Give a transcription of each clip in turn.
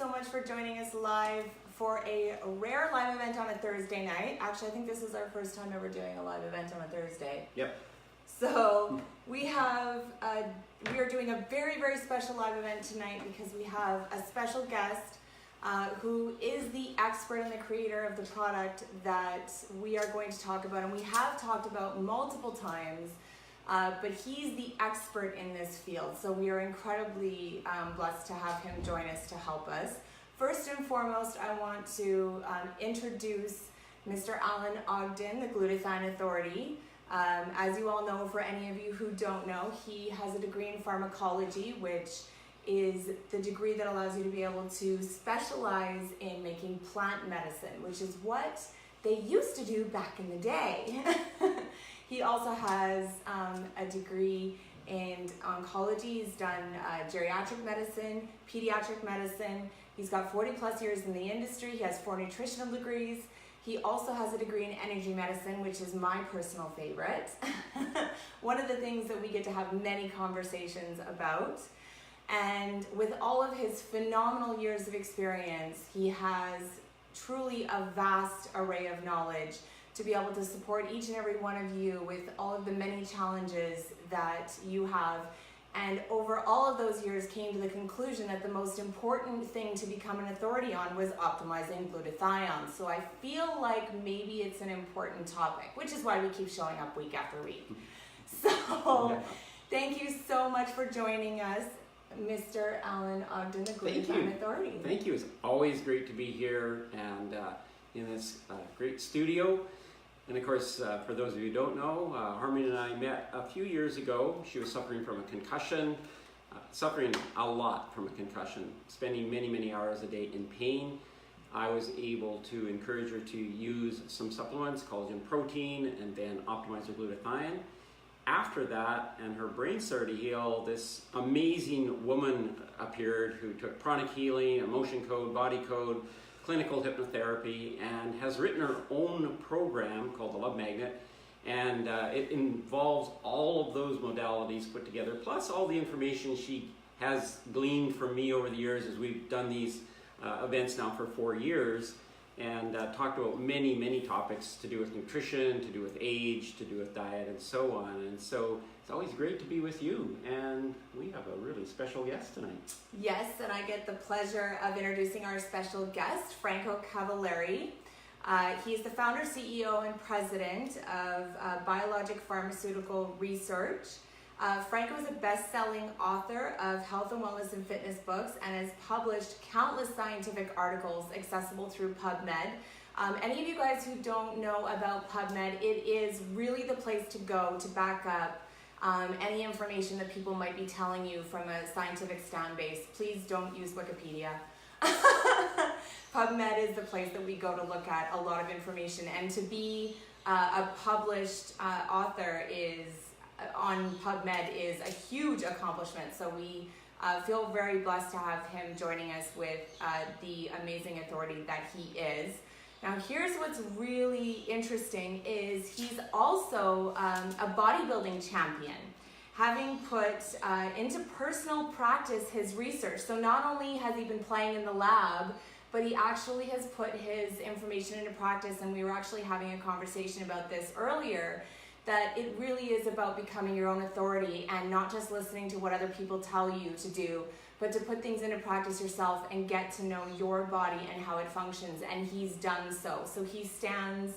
so much for joining us live for a rare live event on a Thursday night. Actually, I think this is our first time ever doing a live event on a Thursday. Yep. So we are doing a very, very special live event tonight because we have a special guest who is the expert and the creator of the product that we are going to talk about, and we have talked about multiple times, but he's the expert in this field. So we are incredibly blessed to have him join us to help us. First and foremost, I want to introduce Mr. Alan Ogden, the Glutathione Authority. As you all know, for any of you who don't know, he has a degree in pharmacology, which is the degree that allows you to be able to specialize in making plant medicine, which is what they used to do back in the day. He also has a degree in oncology. He's done geriatric medicine, pediatric medicine. He's got 40 plus years in the industry. He has 4 nutritional degrees. He also has a degree in energy medicine, which is my personal favorite. One of the things that we get to have many conversations about. And with all of his phenomenal years of experience, he has truly a vast array of knowledge to be able to support each and every one of you with all of the many challenges that you have. And over all of those years came to the conclusion that the most important thing to become an authority on was optimizing glutathione. So I feel like maybe it's an important topic, which is why we keep showing up week after week. So thank you so much for joining us, Mr. Alan Ogden, the Glutathione Authority. Thank you. It's always great to be here and in this great studio. And of course, for those of you who don't know, Harmony and I met a few years ago. She was suffering from a concussion, suffering a lot from a concussion, spending many, many hours a day in pain. I was able to encourage her to use some supplements, collagen protein, and then optimize her glutathione. After that, and her brain started to heal, this amazing woman appeared who took pranic healing, emotion code, body code, clinical hypnotherapy, and has written her own program called the Love Magnet, and it involves all of those modalities put together, plus all the information she has gleaned from me over the years as we've done these events now for 4 years, and talked about many, many topics to do with nutrition, to do with age, to do with diet, and so on. And so it's always great to be with you, and we have a really special guest tonight. Yes, and I get the pleasure of introducing our special guest, Franco Cavaleri. He is the founder, CEO, and president of Biologic Pharmaceutical Research. Franco is a best-selling author of health and wellness and fitness books and has published countless scientific articles accessible through PubMed. Any of you guys who don't know about PubMed, it is really the place to go to back up any information that people might be telling you from a scientific stand base. Please don't use Wikipedia. PubMed is the place that we go to look at a lot of information, and to be a published author on PubMed is a huge accomplishment. So we feel very blessed to have him joining us with the amazing authority that he is. Now here's what's really interesting is he's also a bodybuilding champion, having put into personal practice his research. So not only has he been playing in the lab, but he actually has put his information into practice, and we were actually having a conversation about this earlier, that it really is about becoming your own authority and not just listening to what other people tell you to do, but to put things into practice yourself and get to know your body and how it functions, and he's done so. So he stands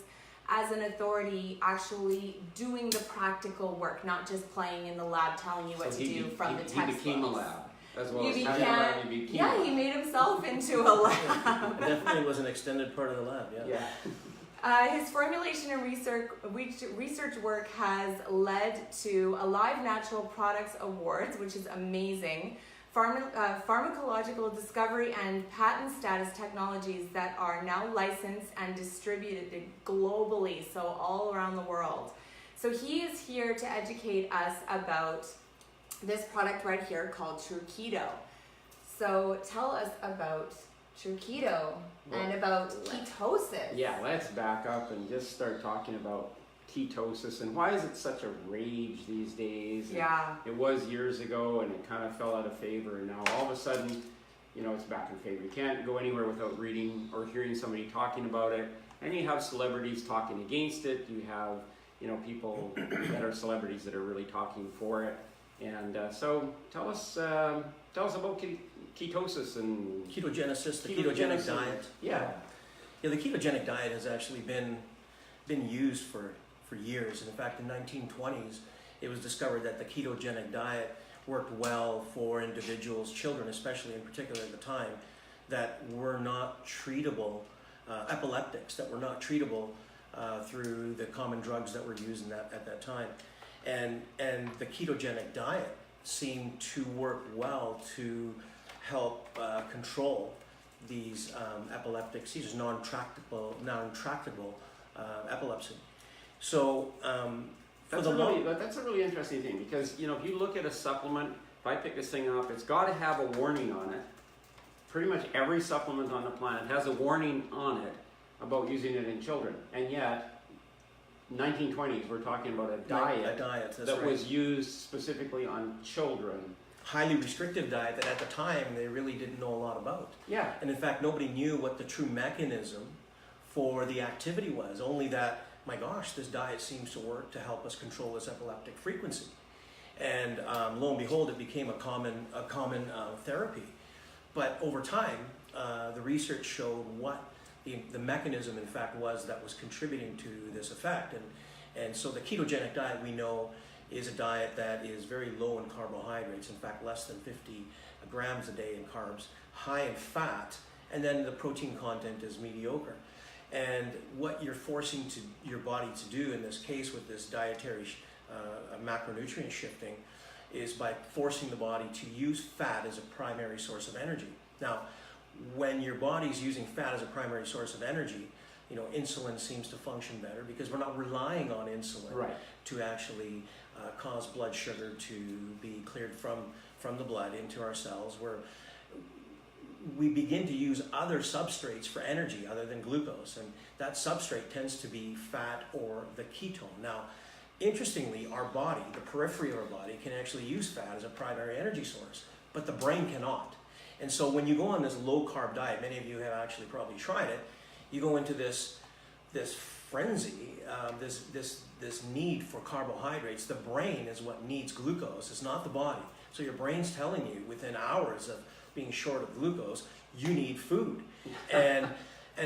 as an authority actually doing the practical work, not just playing in the lab telling you what to do from the textbooks. He became a lab, as well as Yeah, he made himself into a lab. It definitely was an extended part of the lab, yeah. His formulation and research work has led to Alive Natural Products Awards, which is amazing, pharmacological discovery and patent status technologies that are now licensed and distributed globally, so all around the world. So he is here to educate us about this product right here called TrüKeto. So tell us about TrüKeto and about ketosis. Yeah, let's back up and just start talking about ketosis and why is it such a rage these days. Yeah. It was years ago and it kind of fell out of favor, and now all of a sudden it's back in favor. You can't go anywhere without reading or hearing somebody talking about it. And you have celebrities talking against it. You have, people that are celebrities that are really talking for it. And so tell us about ketosis and ketogenesis, the ketogenic diet. Yeah. Yeah, the ketogenic diet has actually been used for years. And in fact, in the 1920s, it was discovered that the ketogenic diet worked well for individuals, children especially in particular at the time, that were not treatable, epileptics that were not treatable through the common drugs that were used at that time. And the ketogenic diet seemed to work well to help control these epileptic seizures, non-tractable epilepsy. So that's a really interesting thing, because if you look at a supplement, if I pick this thing up, it's got to have a warning on it. Pretty much every supplement on the planet has a warning on it about using it in children, and yet 1920s we're talking about a diet that was used specifically on children. Highly restrictive diet that at the time they really didn't know a lot about. Yeah. And in fact, nobody knew what the true mechanism for the activity was, only that, my gosh, this diet seems to work to help us control this epileptic frequency. And lo and behold, it became a common therapy. But over time, the research showed what the mechanism, in fact, was that was contributing to this effect. And so the ketogenic diet, we know, is a diet that is very low in carbohydrates, in fact, less than 50 grams a day in carbs, high in fat, and then the protein content is mediocre. And what you're forcing your body to do in this case with this dietary macronutrient shifting is by forcing the body to use fat as a primary source of energy. Now, when your body's using fat as a primary source of energy, insulin seems to function better because we're not relying on insulin to actually cause blood sugar to be cleared from the blood into our cells, where we begin to use other substrates for energy other than glucose, and that substrate tends to be fat or the ketone. Now, interestingly, our body, the periphery of our body, can actually use fat as a primary energy source, but the brain cannot. And so when you go on this low-carb diet, many of you have actually probably tried it, you go into this frenzy, this need for carbohydrates. The brain is what needs glucose, it's not the body. So your brain's telling you within hours of being short of glucose, you need food. And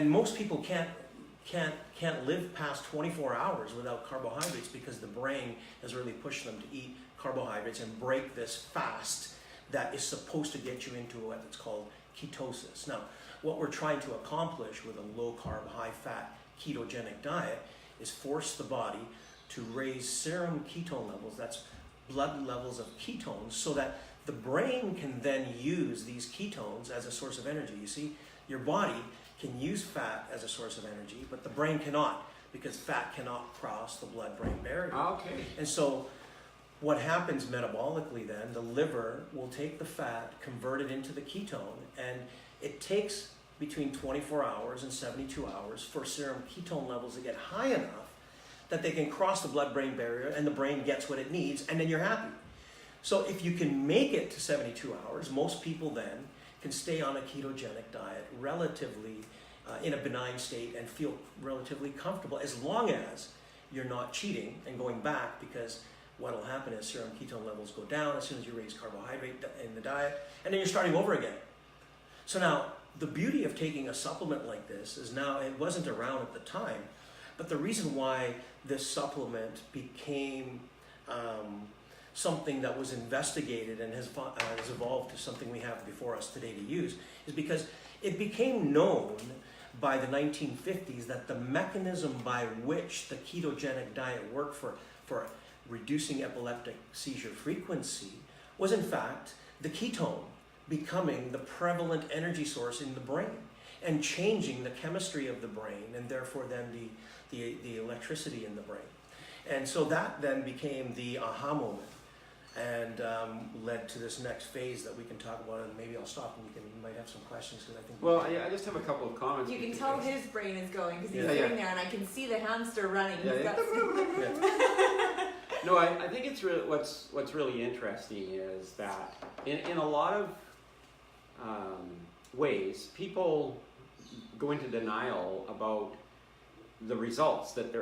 most people can't live past 24 hours without carbohydrates because the brain has really pushed them to eat carbohydrates and break this fast that is supposed to get you into what it's called ketosis. Now, what we're trying to accomplish with a low-carb, high-fat ketogenic diet is force the body to raise serum ketone levels, that's blood levels of ketones, so that the brain can then use these ketones as a source of energy. You see, your body can use fat as a source of energy, but the brain cannot, because fat cannot cross the blood-brain barrier. Okay. And so what happens metabolically then, the liver will take the fat, convert it into the ketone, and it takes between 24 hours and 72 hours for serum ketone levels to get high enough that they can cross the blood-brain barrier and the brain gets what it needs, and then you're happy. So if you can make it to 72 hours, most people then can stay on a ketogenic diet relatively in a benign state and feel relatively comfortable, as long as you're not cheating and going back, because what will happen is serum ketone levels go down as soon as you raise carbohydrate in the diet, and then you're starting over again. So now, the beauty of taking a supplement like this is now, it wasn't around at the time, but the reason why this supplement became something that was investigated and has evolved to something we have before us today to use is because it became known by the 1950s that the mechanism by which the ketogenic diet worked for reducing epileptic seizure frequency was in fact the ketone becoming the prevalent energy source in the brain and changing the chemistry of the brain, and therefore then the electricity in the brain. And so that then became the aha moment and led to this next phase that we can talk about, and maybe I'll stop and you might have some questions, because I think... Well, I just have a couple of comments. You can tell his brain is going because he's sitting there and I can see the hamster running. No, I think it's really what's really interesting is that in a lot of ways, people go into denial about the results that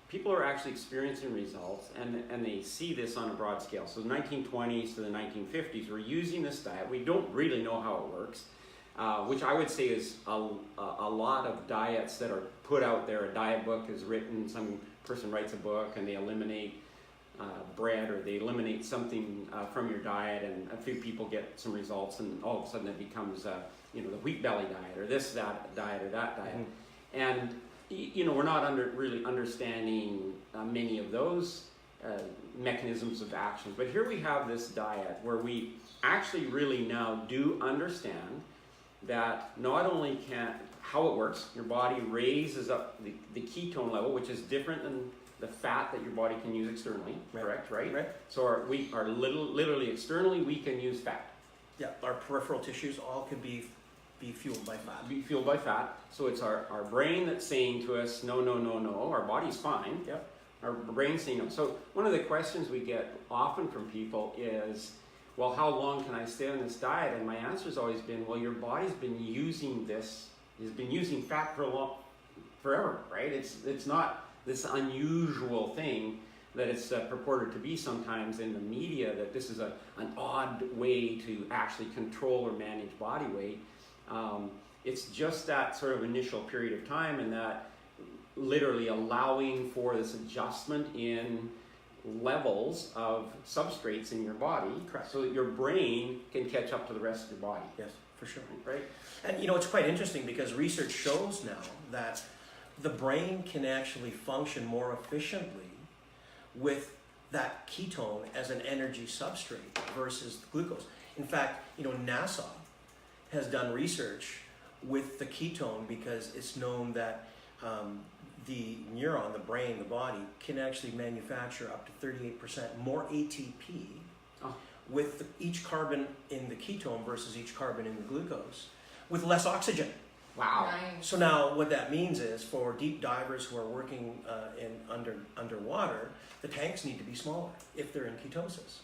people are actually experiencing results, and they see this on a broad scale. So the 1920s to the 1950s, we're using this diet. We don't really know how it works, which I would say is a lot of diets that are put out there. A diet book is written, some person writes a book and they eliminate bread, or they eliminate something from your diet, and a few people get some results, and all of a sudden it becomes the wheat belly diet, or that diet, or that diet. And we're not really understanding many of those mechanisms of action. But here we have this diet where we actually really now do understand that not only how it works, your body raises up the ketone level, which is different than the fat that your body can use externally, correct, right? So we are literally externally, we can use fat. Yeah, our peripheral tissues all can be fueled by fat. Be fueled by fat. So it's our brain that's saying to us, no, our body's fine. Yep. Our brain's saying no. So one of the questions we get often from people is, well, how long can I stay on this diet? And my answer has always been, well, your body's been using fat forever, right? It's not this unusual thing that it's purported to be sometimes in the media, that this is an odd way to actually control or manage body weight. It's just that sort of initial period of time, and that literally allowing for this adjustment in levels of substrates in your body, correct, so that your brain can catch up to the rest of your body. Yes, for sure. Right? And it's quite interesting because research shows now that the brain can actually function more efficiently with that ketone as an energy substrate versus glucose. In fact, NASA has done research with the ketone because it's known that the neuron, the brain, the body, can actually manufacture up to 38% more ATP with each carbon in the ketone versus each carbon in the glucose with less oxygen. Wow. Nice. So now what that means is, for deep divers who are working underwater, the tanks need to be smaller if they're in ketosis.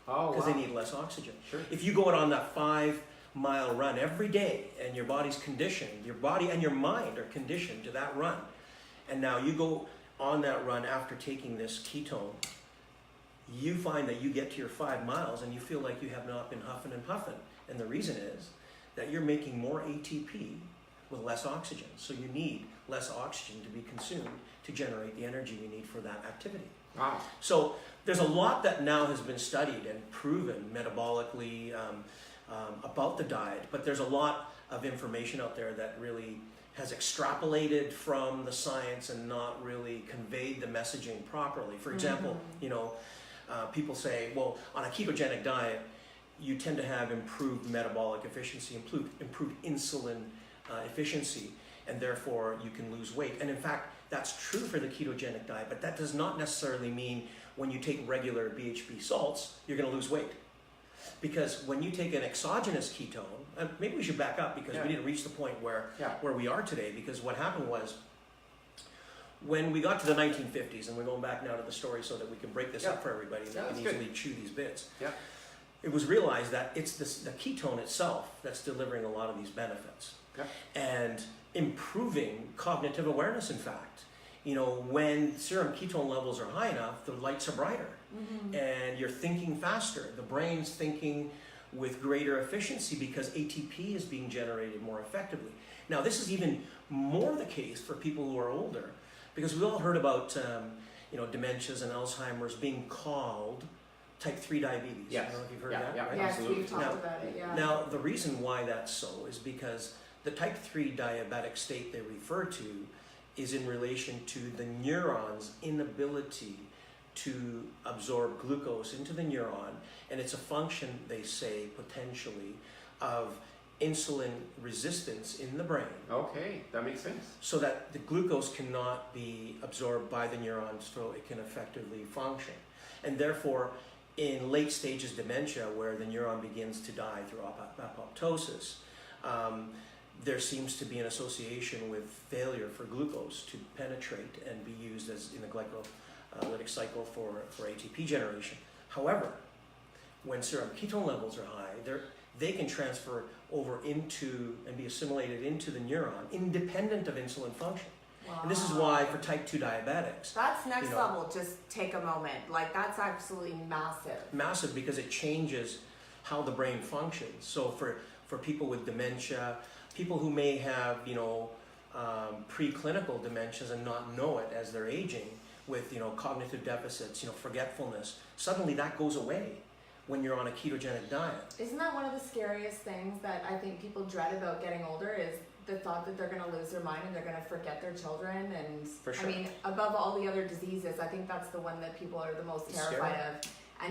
Oh, because wow. they need less oxygen. Sure. If you go out on that 5-mile run every day and your body's conditioned, your body and your mind are conditioned to that run, and now you go on that run after taking this ketone, you find that you get to your 5 miles and you feel like you have not been huffing and puffing. And the reason is that you're making more ATP with less oxygen. So you need less oxygen to be consumed to generate the energy you need for that activity. Wow. So there's a lot that now has been studied and proven metabolically about the diet, but there's a lot of information out there that really has extrapolated from the science and not really conveyed the messaging properly. For example, people say, well, on a ketogenic diet, you tend to have improved metabolic efficiency, improved insulin efficiency, and therefore you can lose weight. And in fact, that's true for the ketogenic diet, but that does not necessarily mean when you take regular BHB salts, you're going to lose weight. Because when you take an exogenous ketone, and maybe we should back up because we didn't reach the point where we are today, because what happened was, when we got to the 1950s, and we're going back now to the story so that we can break this up for everybody and they can easily chew these bits. Yeah. It was realized that it's the ketone itself that's delivering a lot of these benefits. Yeah. And improving cognitive awareness, in fact. When serum ketone levels are high enough, the lights are brighter. Mm-hmm. And you're thinking faster. The brain's thinking with greater efficiency because ATP is being generated more effectively. Now, this is even more the case for people who are older, because we all heard about dementias and Alzheimer's being called type 3 diabetes. Yes. I don't know if you've heard that, Yeah, right? Yes, absolutely. we've talked about it, yeah. Now, the reason why that's so is because the type 3 diabetic state they refer to is in relation to the neuron's inability to absorb glucose into the neuron, and it's a function, they say, potentially, of insulin resistance in the brain. Okay, that makes sense. So that the glucose cannot be absorbed by the neurons so it can effectively function. And therefore, in late stages dementia, where the neuron begins to die through apoptosis, there seems to be an association with failure for glucose to penetrate and be used as in the glycolytic cycle for ATP generation. However, when serum ketone levels are high, they can transfer over into and be assimilated into the neuron independent of insulin function. Wow. And this is why for type 2 diabetics, That's next you know, level. Just take a moment. Like, that's absolutely massive. massive, because it changes how the brain functions. So for people with dementia, people who may have, you know, preclinical dementias and not know it as they're aging, with, you know, cognitive deficits, you know, forgetfulness, suddenly that goes away when you're on a ketogenic diet. Isn't that one of the scariest things that I think people dread about getting older, is the thought that they're going to lose their mind and they're going to forget their children? And For sure. I mean, above all the other diseases, I think that's the one that people are the most It's terrified scary. of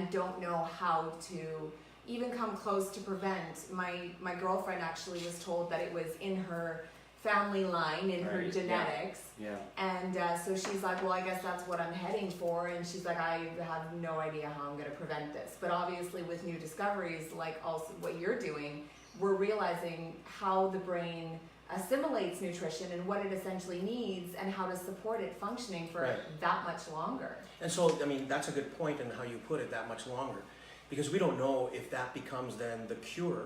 and don't know how to even come close to prevent. My girlfriend actually was told that it was in her family line, in her Right, genetics. Yeah. And so she's like, well, I guess that's what I'm heading for. And she's like, I have no idea how I'm going to prevent this. But obviously with new discoveries, like also what you're doing, we're realizing how the brain assimilates nutrition and what it essentially needs and how to support it functioning for Right. that much longer. And so, I mean, that's a good point in how you put it, that much longer. Because we don't know if that becomes then the cure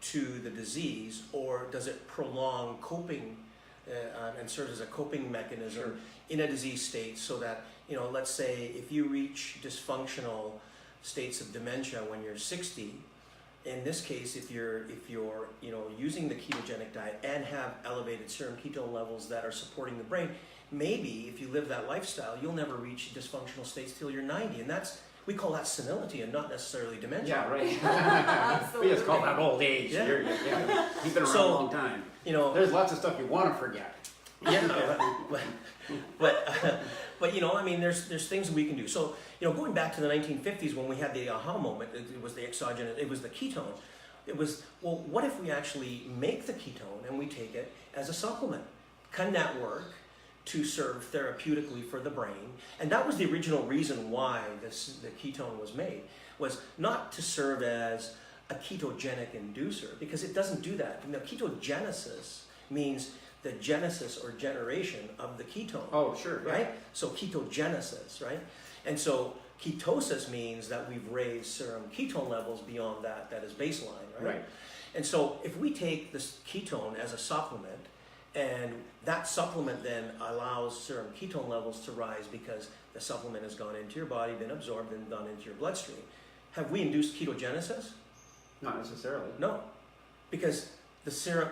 to the disease, or does it prolong coping and serve as a coping mechanism Sure. in a disease state, so that, you know, let's say if you reach dysfunctional states of dementia when you're 60, in this case, if you're you know, using the ketogenic diet and have elevated serum ketone levels that are supporting the brain, maybe if you live that lifestyle, you'll never reach dysfunctional states till you're 90, and we call that senility and not necessarily dementia. Yeah, right. we Absolutely. just call that old age. Yeah. You've been around So, a long time. You know, There's lots of stuff you want to forget. yeah, but you know, I mean, there's things we can do. So, you know, going back to the 1950s when we had the aha moment, it was the exogenous, it was the ketone. It was, well, what if we actually make the ketone and we take it as a supplement? Can that work to serve therapeutically for the brain? And that was the original reason why the ketone was made, was not to serve as a ketogenic inducer, because it doesn't do that. You know, ketogenesis means the genesis or generation of the ketone. Oh, sure. Yeah. Right? So ketogenesis, right? And so ketosis means that we've raised serum ketone levels beyond that is baseline, right? Right. And so if we take this ketone as a supplement, and that supplement then allows serum ketone levels to rise because the supplement has gone into your body, been absorbed, and gone into your bloodstream, have we induced ketogenesis? Not necessarily. No, because the serum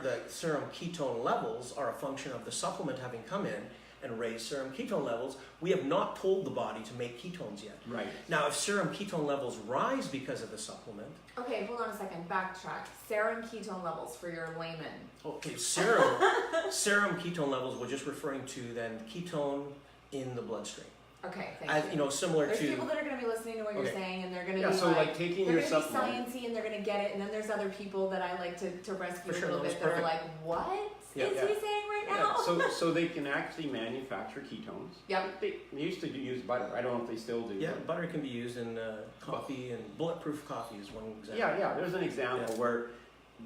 ketone levels are a function of the supplement having come in and raised serum ketone levels. We have not told the body to make ketones yet. Right. Now, if serum ketone levels rise because of the supplement, Okay, hold on a second. Backtrack. Serum ketone levels for your layman. okay, serum ketone levels, we're just referring to then ketone in the bloodstream. Okay, thank As, you. you know, similar There's to people that are going to be listening to what you're Okay. saying, and they're going to Yeah, be so like, like taking they're your going to be supplement. sciencey and they're going to get it, and then there's other people that I like to rescue For a sure, little no, bit it's that are perfect. like, what Yeah, is yeah. he saying right Yeah, now? so they can actually manufacture ketones. Yep. They used to use butter. I don't know if they still do. yeah, but- butter can be used in coffee, and bulletproof coffee is one example. Yeah. There's an example Yeah. where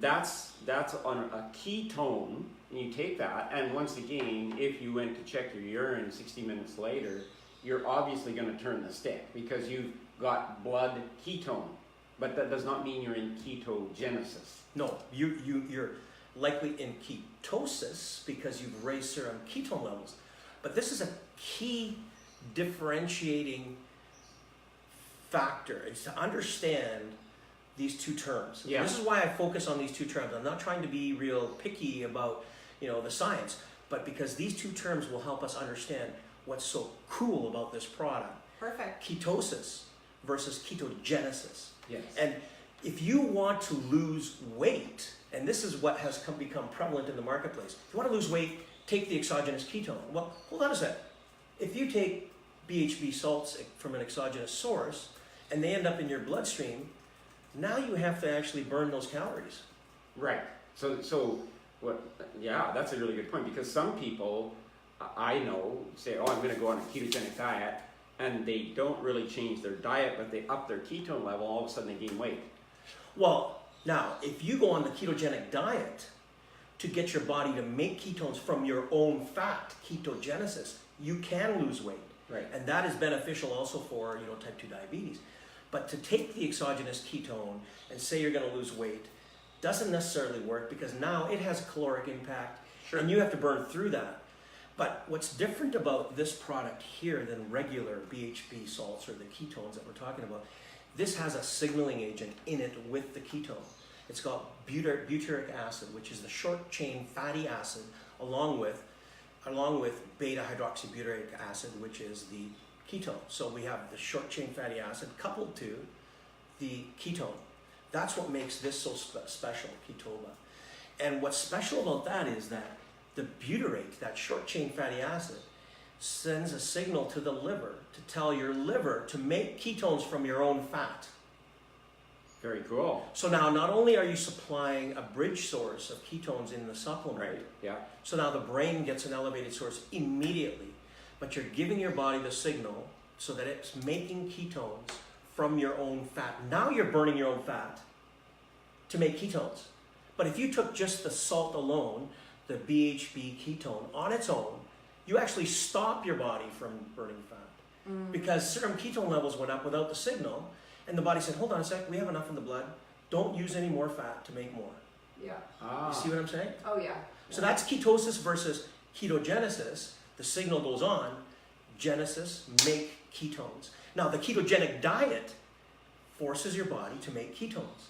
that's on a ketone, and you take that, and once again, if you went to check your urine 60 minutes later, you're obviously going to turn the stick because you've got blood ketone, but that does not mean you're in ketogenesis. No, you're likely in ketosis because you've raised serum ketone levels. But this is a key differentiating factor, is to understand these two terms. Yeah. This is why I focus on these two terms. I'm not trying to be real picky about, you know, the science, but because these two terms will help us understand what's so cool about this product. Perfect. Ketosis versus ketogenesis. Yes. And if you want to lose weight, and this is what has become prevalent in the marketplace, if you want to lose weight, take the exogenous ketone. Well, hold on a sec. If you take BHB salts from an exogenous source and they end up in your bloodstream, now you have to actually burn those calories. Right. So what? Yeah, that's a really good point, because some people I know say, "Oh, I'm going to go on a ketogenic diet," and they don't really change their diet, but they up their ketone level. All of a sudden, they gain weight. Well, now, if you go on the ketogenic diet to get your body to make ketones from your own fat, ketogenesis, you can lose weight. Right. And that is beneficial also for, you know, type 2 diabetes. But to take the exogenous ketone and say you're going to lose weight, doesn't necessarily work because now it has a caloric impact Sure. and you have to burn through that. But what's different about this product here than regular BHB salts or the ketones that we're talking about, this has a signaling agent in it with the ketone. It's got butyric acid, which is the short chain fatty acid, along with beta hydroxybutyric acid, which is the ketone. So we have the short chain fatty acid coupled to the ketone. That's what makes this so special, Ketoba. And what's special about that is that the butyrate, that short chain fatty acid, sends a signal to the liver to tell your liver to make ketones from your own fat. Very cool. So now not only are you supplying a bridge source of ketones in the supplement, Right. Yeah. so now the brain gets an elevated source immediately, but you're giving your body the signal so that it's making ketones from your own fat. Now you're burning your own fat to make ketones. But if you took just the salt alone, the BHB ketone on its own, you actually stop your body from burning fat. Because serum ketone levels went up without the signal, and the body said, hold on a sec, we have enough in the blood, don't use any more fat to make more. Yeah. You see what I'm saying? Oh yeah. So that's ketosis versus ketogenesis. The signal goes on, genesis, make ketones. Now the ketogenic diet forces your body to make ketones.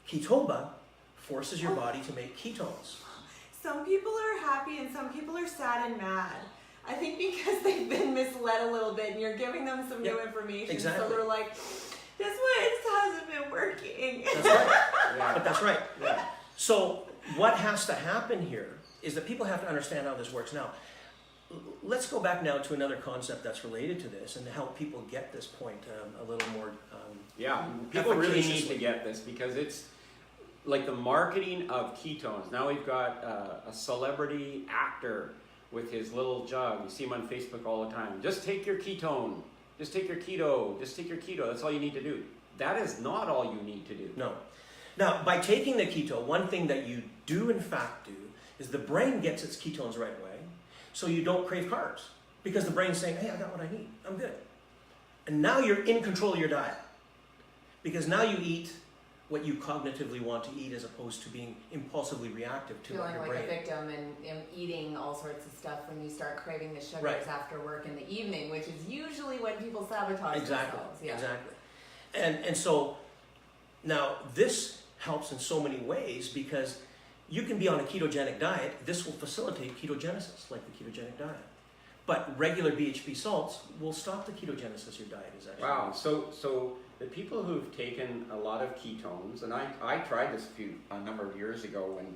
Ketoba forces your body to make ketones. Some people are happy and some people are sad and mad. I think because they've been misled a little bit and you're giving them some new information. exactly. So they're like, this way hasn't been working. That's right. Yeah. But that's right. Yeah. So what has to happen here is that people have to understand how this works. Now, let's go back now to another concept that's related to this and help people get this point a little more. Yeah, people really need efficaciously. to get this because it's like the marketing of ketones. Now we've got a celebrity actor with his little jug. You see him on Facebook all the time. Just take your ketone. Just take your keto. Just take your keto. That's all you need to do. That is not all you need to do. No. Now, by taking the keto, one thing that you do in fact do is the brain gets its ketones right away, so you don't crave carbs. Because the brain's saying, hey, I got what I need. I'm good. And now you're in control of your diet. Because now you eat what you cognitively want to eat as opposed to being impulsively reactive to what Feeling your like brain. a victim and eating all sorts of stuff when you start craving the sugars Right. after work in the evening, which is usually when people sabotage Exactly. themselves. Yeah. Exactly. And so now this helps in so many ways because you can be on a ketogenic diet. This will facilitate ketogenesis, like the ketogenic diet. But regular BHB salts will stop the ketogenesis your diet is actually. Wow. So the people who've taken a lot of ketones, and I tried this a number of years ago when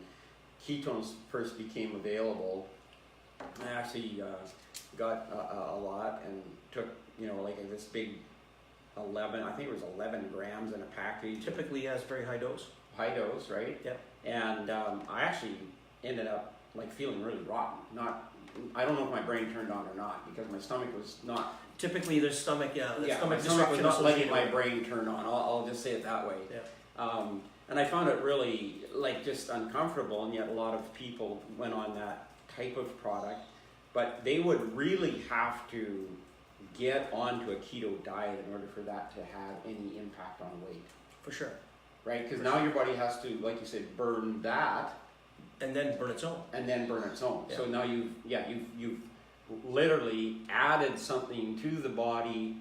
ketones first became available. I actually got a lot and took like this big 11. I think it was 11 grams in a package. Typically has very high dose. High dose, right? Yep. And I actually ended up like feeling really rotten. I don't know if my brain turned on or not because my stomach was not. Typically there's stomach, My stomach stomach was disruption not letting associated my with- brain turn on. I'll just say it that way. Yeah. And I found it really like just uncomfortable, and yet a lot of people went on that type of product, but they would really have to get onto a keto diet in order for that to have any impact on weight, For sure. right? Because now your body has to, like you said, burn that And then burn its own. and then burn its own. Yeah. So now you've literally added something to the body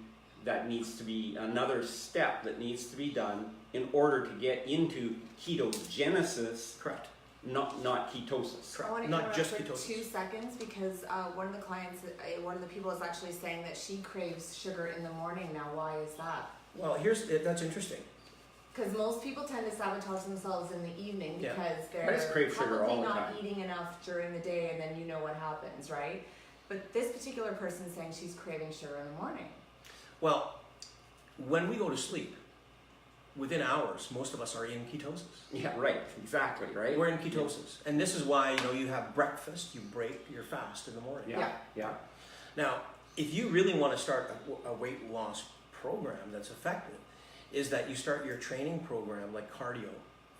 that needs to be another step that needs to be done in order to get into ketogenesis, Correct. not ketosis. I want to Not interrupt just for ketosis. 2 seconds because one of the clients, one of the people is actually saying that she craves sugar in the morning now. Why is that? Well, that's interesting. Because most people tend to sabotage themselves in the evening Yeah. because I just they're crave sugar probably all the not time. eating enough during the day, and then you know what happens, right? But this particular person is saying she's craving sugar in the morning. Well, when we go to sleep, within hours, most of us are in ketosis. Yeah, right. Exactly, right? We're in ketosis. And this is why, you have breakfast, you break your fast in the morning. Yeah. Now, if you really want to start a weight loss program that's effective, is that you start your training program like cardio,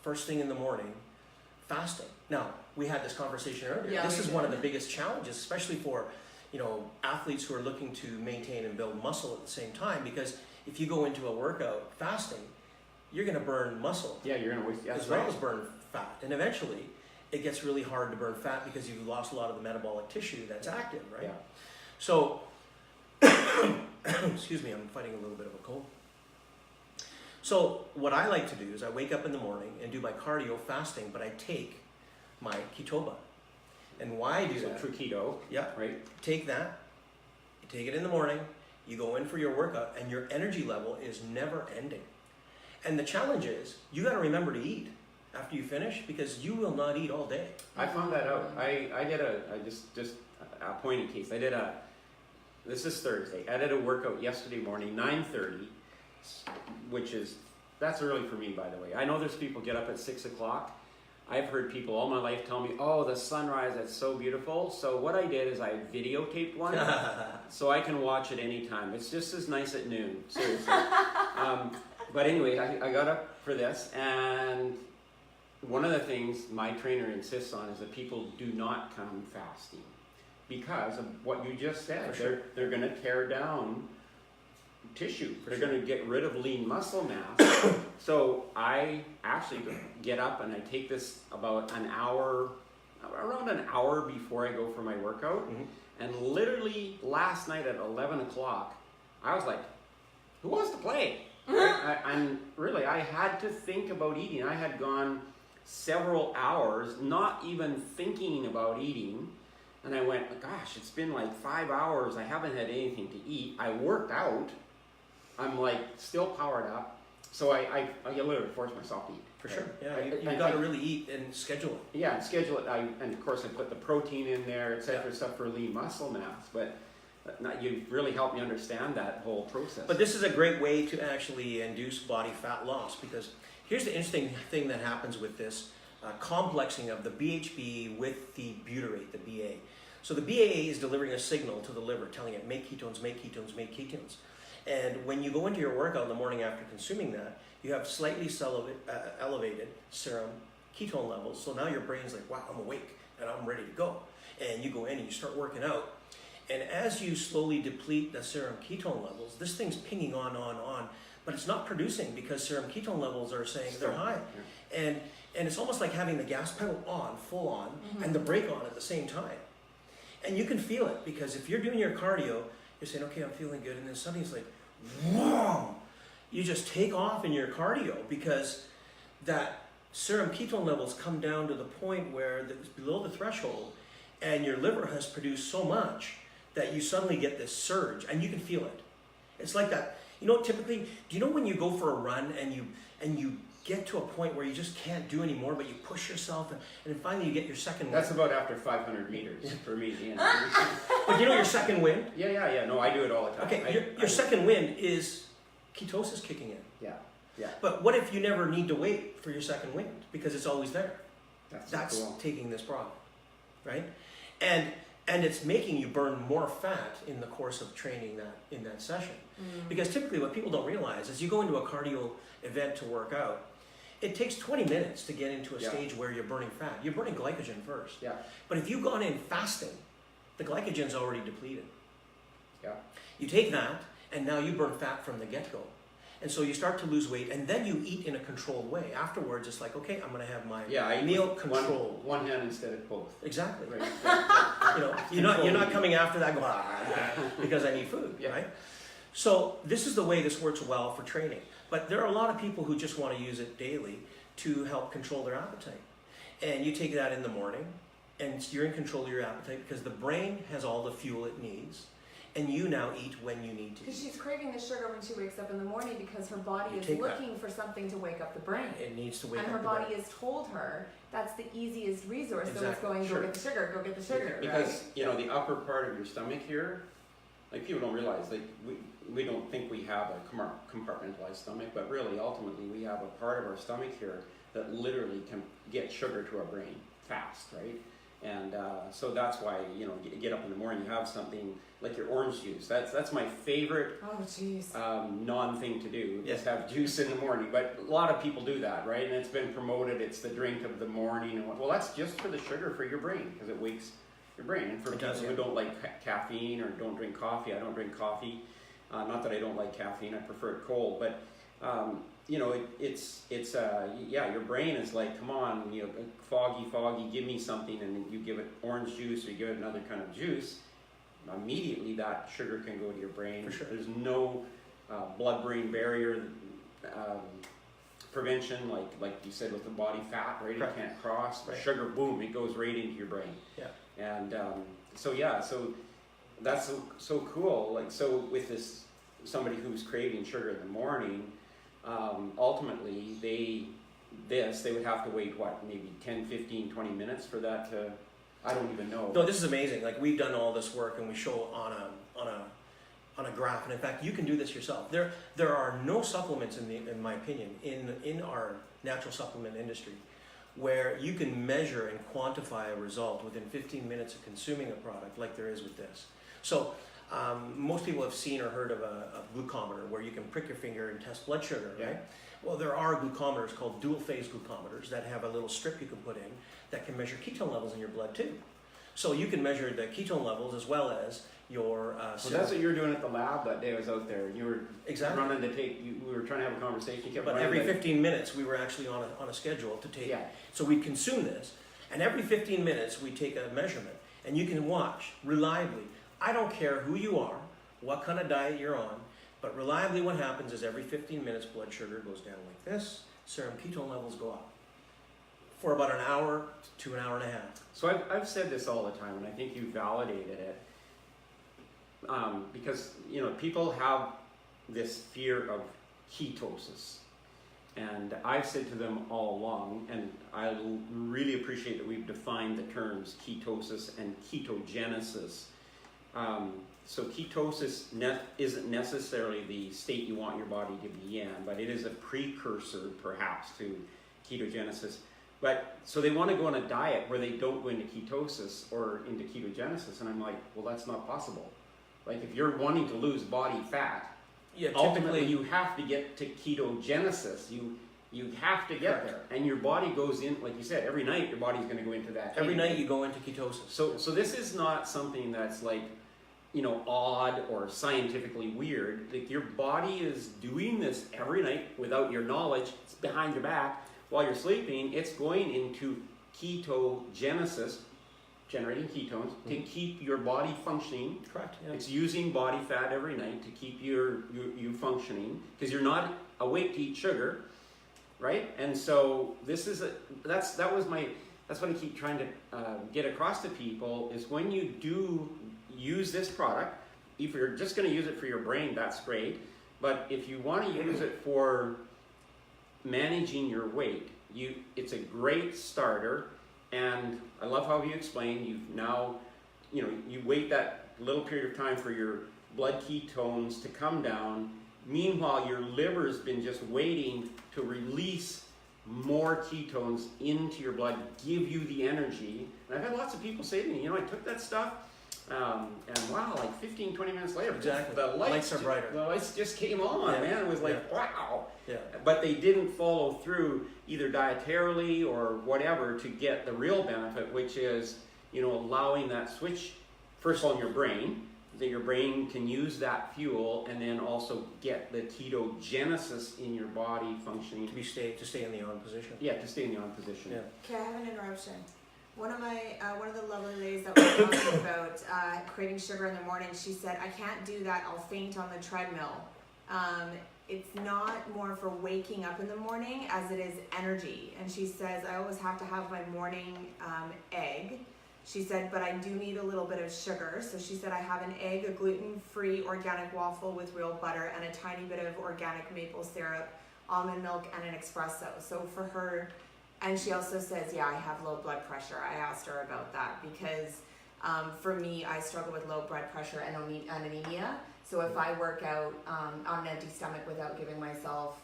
first thing in the morning, fasting. Now, we had this conversation earlier. Yeah, This we is did. one of the biggest challenges, especially for, athletes who are looking to maintain and build muscle at the same time, because if you go into a workout fasting, you're going to burn muscle Yeah, you're gonna waste. as That's well right. as burn fat. And eventually, it gets really hard to burn fat because you've lost a lot of the metabolic tissue that's active, right? Yeah. So, excuse me, I'm fighting a little bit of a cold. So what I like to do is I wake up in the morning and do my cardio fasting, but I take my Ketoba. And why I do So that? TrüKeto, Yeah, right? take that, you take it in the morning, you go in for your workout, and your energy level is never ending. And the challenge is, you got to remember to eat after you finish, because you will not eat all day. I found that out. I did just a point in case. This is Thursday. I did a workout yesterday morning, 9:30, that's early for me, by the way. I know there's people get up at 6 o'clock. I've heard people all my life tell me, oh, the sunrise, that's so beautiful. So what I did is I videotaped one so I can watch it anytime. It's just as nice at noon, seriously. But anyway, I got up for this, and one of the things my trainer insists on is that people do not come fasting because of what you just said. Sure. They're going to tear down tissue. They're going to get rid of lean muscle mass. So I actually get up and I take this about around an hour before I go for my workout. Mm-hmm. And literally last night at 11 o'clock, I was like, who wants to play? And really, I had to think about eating. I had gone several hours not even thinking about eating. And I went, gosh, it's been like 5 hours. I haven't had anything to eat. I worked out. I'm like still powered up. So I literally forced myself to eat. For sure. Yeah, I- you've got to really eat and schedule it. Yeah, and schedule it. And of course I put the protein in there, etc. Stuff for lean muscle mass. But you really helped me understand that whole process. But this is a great way to actually induce body fat loss, because here's the interesting thing that happens with this complexing of the BHB with the butyrate, the BA. So the BAA is delivering a signal to the liver telling it, make ketones, make ketones, make ketones. And when you go into your workout in the morning after consuming that, you have slightly elevated serum ketone levels. So now your brain's like, wow, I'm awake and I'm ready to go. And you go in and you start working out. And as you slowly deplete the serum ketone levels, this thing's pinging on, but it's not producing because serum ketone levels are saying they're high. Yeah. And it's almost like having the gas pedal on, full on, and the brake on at the same time. And you can feel it, because if you're doing your cardio, you're saying, okay, I'm feeling good, and then suddenly it's like, whoa! You just take off in your cardio, because that serum ketone levels come down to the point where it's below the threshold, and your liver has produced so much that you suddenly get this surge, and you can feel it. It's like that. You know, typically, do you know when you go for a run and you get to a point where you just can't do anymore, but you push yourself, and then finally you get your second wind? That's about after 500 meters for me. But you know your second wind? Yeah. No, I do it all the time. Okay, your second wind is ketosis kicking in. Yeah. But what if you never need to wait for your second wind, because it's always there? That's cool. taking this product, right? And it's making you burn more fat in the course of training in that session. Because typically what people don't realize is you go into a cardio event to work out, it takes 20 minutes to get into a stage where you're burning fat. You're burning glycogen first. Yeah. But if you've gone in fasting, the glycogen's already depleted. Yeah. You take that, and now you burn fat from the get-go. And so you start to lose weight, and then you eat in a controlled way. Afterwards, it's like, okay, I'm going to have my meal controlled. One hand instead of both. Exactly. Right. You know, you're not coming after that because I need food, right? So this is the way this works well for training. But there are a lot of people who just want to use it daily to help control their appetite. And you take that in the morning, and you're in control of your appetite because the brain has all the fuel it needs. And you now eat when you need to. Because she's craving the sugar when she wakes up in the morning, because her body is looking for something to wake up the brain. It needs to wake and up her the body brain. has told her that's the easiest resource. Exactly. So it's going, go get the sugar, go get the sugar. Because, right? you know, the upper part of your stomach here, like people don't realize, like we don't think we have a compartmentalized stomach, but really, ultimately, we have a part of our stomach here that literally can get sugar to our brain fast, right? And so that's why, you know, get up in the morning, you have something like your orange juice. That's my favorite non-thing to do, is have juice in the morning. But a lot of people do that, right? And it's been promoted, it's the drink of the morning. And well, that's just for the sugar for your brain, because it wakes your brain. And for people who don't like caffeine or don't drink coffee, I don't drink coffee. Not that I don't like caffeine, I prefer it cold. But you know, it's yeah, your brain is like, come on, you know, foggy, give me something, and then you give it orange juice or you give it another kind of juice, immediately that sugar can go to your brain. For sure. There's no blood-brain barrier prevention, like you said with the body fat, right? Correct. It can't cross. Right. Sugar, boom, it goes right into your brain. Yeah. And so that's so cool. Like, so with somebody who's craving sugar in the morning, ultimately they would have to wait, what, maybe 10, 15, 20 minutes for that to, I don't even know. No, this is amazing. Like, we've done all this work and we show on a graph, and in fact you can do this yourself. There are no supplements in my opinion in our natural supplement industry where you can measure and quantify a result within 15 minutes of consuming a product like there is with this. So most people have seen or heard of a glucometer where you can prick your finger and test blood sugar, right? Yeah. Well, there are glucometers called dual phase glucometers that have a little strip you can put in that can measure ketone levels in your blood too. So you can measure the ketone levels as well as your So that's what you were doing at the lab that day I was out there. You were Exactly. running to take, we were trying to have a conversation. You kept But running every to- 15 minutes we were actually on a schedule to take. Yeah. So we consume this, and every 15 minutes we take a measurement, and you can watch reliably. I don't care who you are, what kind of diet you're on, but reliably what happens is every 15 minutes blood sugar goes down like this, serum ketone levels go up for about an hour to an hour and a half. So I've said this all the time, and I think you validated it. Because, you know, people have this fear of ketosis. And I've said to them all along, and I really appreciate that we've defined the terms ketosis and ketogenesis. So ketosis isn't necessarily the state you want your body to be in, but it is a precursor perhaps to ketogenesis. But so they want to go on a diet where they don't go into ketosis or into ketogenesis, and I'm like, well, that's not possible. Like, if you're wanting to lose body fat, Yeah, ultimately you have to get to ketogenesis. You have to get there, and your body goes in, like you said, every night your body's going to go into that. every night you go into ketosis. So this is not something that's like, you know, odd or scientifically weird. Like, your body is doing this every night without your knowledge. It's behind your back while you're sleeping. It's going into ketogenesis, generating ketones to keep your body functioning. Correct. Yeah. It's using body fat every night to keep you functioning, because you're not awake to eat sugar, right? And so this is that's what I keep trying to get across to people is when you do use this product, if you're just going to use it for your brain, that's great. But if you want to use it for managing your weight, it's a great starter. And I love how you explained you've now, you know, you wait that little period of time for your blood ketones to come down. Meanwhile, your liver's been just waiting to release more ketones into your blood, give you the energy. And I've had lots of people say to me, you know, I took that stuff, and wow, like 15, 20 minutes later, Exactly. the Lights are brighter. The lights just came on, Yeah. man. It was like, wow. Yeah. But they didn't follow through either dietarily or whatever to get the real benefit, which is, you know, allowing that switch, first of all, in your brain, that your brain can use that fuel, and then also get the ketogenesis in your body functioning. To stay in the on position. Yeah, to stay in the on position. Yeah. Okay, I have an interruption. One of the lovely ladies that was talking about craving sugar in the morning, she said, I can't do that, I'll faint on the treadmill. It's not more for waking up in the morning as it is energy. And she says, I always have to have my morning egg. She said, but I do need a little bit of sugar. So she said, I have an egg, a gluten-free organic waffle with real butter, and a tiny bit of organic maple syrup, almond milk, and an espresso. So for her, and she also says, yeah, I have low blood pressure. I asked her about that because for me, I struggle with low blood pressure and anemia. So if I work out on an empty stomach without giving myself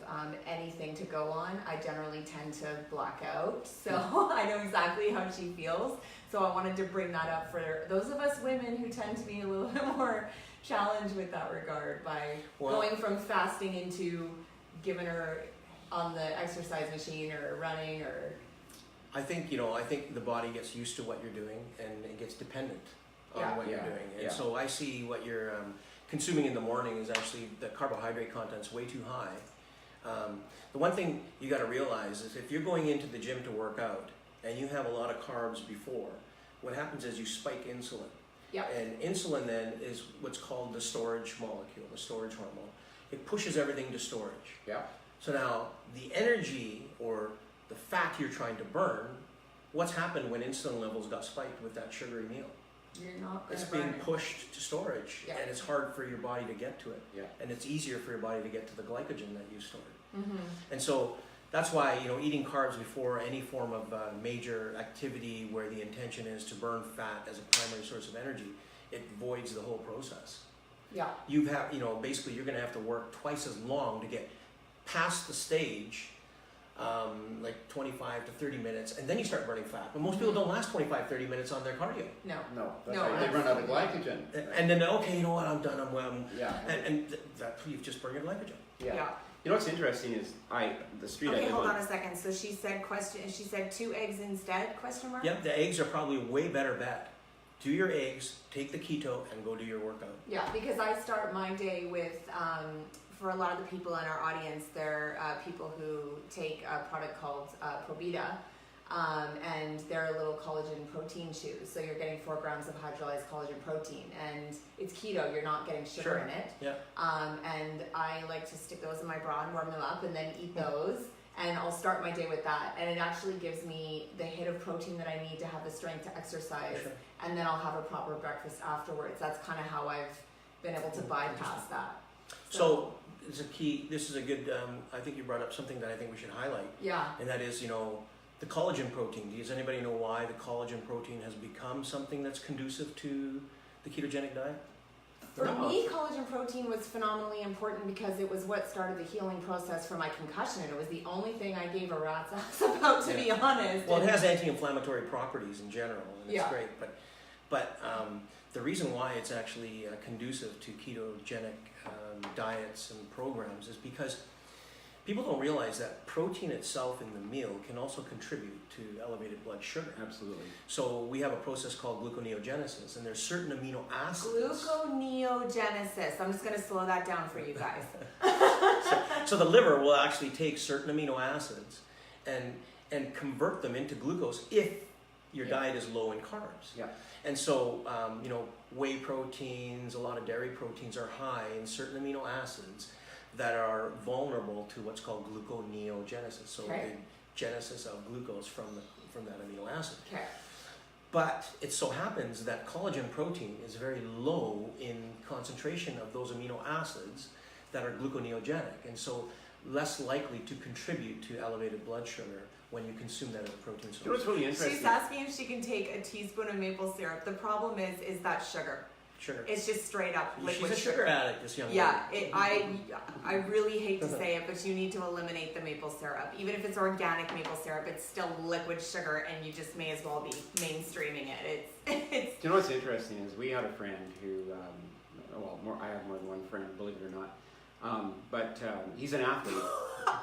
anything to go on, I generally tend to black out. So I know exactly how she feels. So I wanted to bring that up for those of us women who tend to be a little bit more challenged with that regard by going from fasting into giving her on the exercise machine or running or... I think the body gets used to what you're doing and it gets dependent on what you're doing. And so I see what you're consuming in the morning is actually the carbohydrate content's way too high. The one thing you got to realize is if you're going into the gym to work out and you have a lot of carbs before, what happens is you spike insulin. Yeah. And insulin then is what's called the storage molecule, the storage hormone. It pushes everything to storage. Yeah. So now the energy or the fat you're trying to burn, what's happened when insulin levels got spiked with that sugary meal? You're not going It's to burn being it. pushed to storage, Yeah. and it's hard for your body to get to it. Yeah. And it's easier for your body to get to the glycogen that you stored. Mm-hmm. And so that's why, eating carbs before any form of major activity where the intention is to burn fat as a primary source of energy, it voids the whole process. Yeah. Basically you're going to have to work twice as long to get past the stage, like 25 to 30 minutes, and then you start burning fat. But most people don't last 25, 30 minutes on their cardio. No. No, that's No, right. They run out of glycogen. And then, okay, you know what, I'm done, Yeah. and that you've just burned your glycogen. Yeah. You know what's interesting is the street I Okay, live hold on. on a second. So she said 2 eggs instead? Question mark. Yep, the eggs are probably a way better bet. Do your eggs, take the keto, and go do your workout. Yeah, because I start my day with, for a lot of the people in our audience, they're people who take a product called Probita, and they're a little collagen protein chews. So you're getting 4 grams of hydrolyzed collagen protein, and it's keto. You're not getting sugar Sure. in it. Yeah. And I like to stick those in my bra and warm them up, and then eat those. And I'll start my day with that, and it actually gives me the hit of protein that I need to have the strength to exercise. Sure. And then I'll have a proper breakfast afterwards. That's kind of how I've been able to bypass that. So it's a key. This is a good. I think you brought up something that I think we should highlight, Yeah. and that is, the collagen protein. Does anybody know why the collagen protein has become something that's conducive to the ketogenic diet? For No. me, collagen protein was phenomenally important because it was what started the healing process for my concussion. And it was the only thing I gave a rat's ass about, to be honest. Well, it has anti-inflammatory properties in general, and it's Yeah. great. But the reason why it's actually conducive to ketogenic diets and programs is because people don't realize that protein itself in the meal can also contribute to elevated blood sugar. Absolutely. So we have a process called gluconeogenesis, and there's certain amino acids. Gluconeogenesis. I'm just going to slow that down for you guys. So the liver will actually take certain amino acids and convert them into glucose if your diet is low in carbs. Yeah. And so, whey proteins, a lot of dairy proteins are high in certain amino acids that are vulnerable to what's called gluconeogenesis. So Okay. the genesis of glucose from that amino acid. Okay. But it so happens that collagen protein is very low in concentration of those amino acids that are gluconeogenic, and so less likely to contribute to elevated blood sugar when you consume that as a protein You know what's source. really interesting? She's asking if she can take a teaspoon of maple syrup. The problem is that sugar. Sugar. It's just straight up She's liquid a sugar addict, this young Yeah, lady. I really hate to say it, but you need to eliminate the maple syrup. Even if it's organic maple syrup, it's still liquid sugar, and you just may as well be mainstreaming it. It's Do you know what's interesting is we had a friend who, I have more than one friend, believe it or not, but he's an athlete.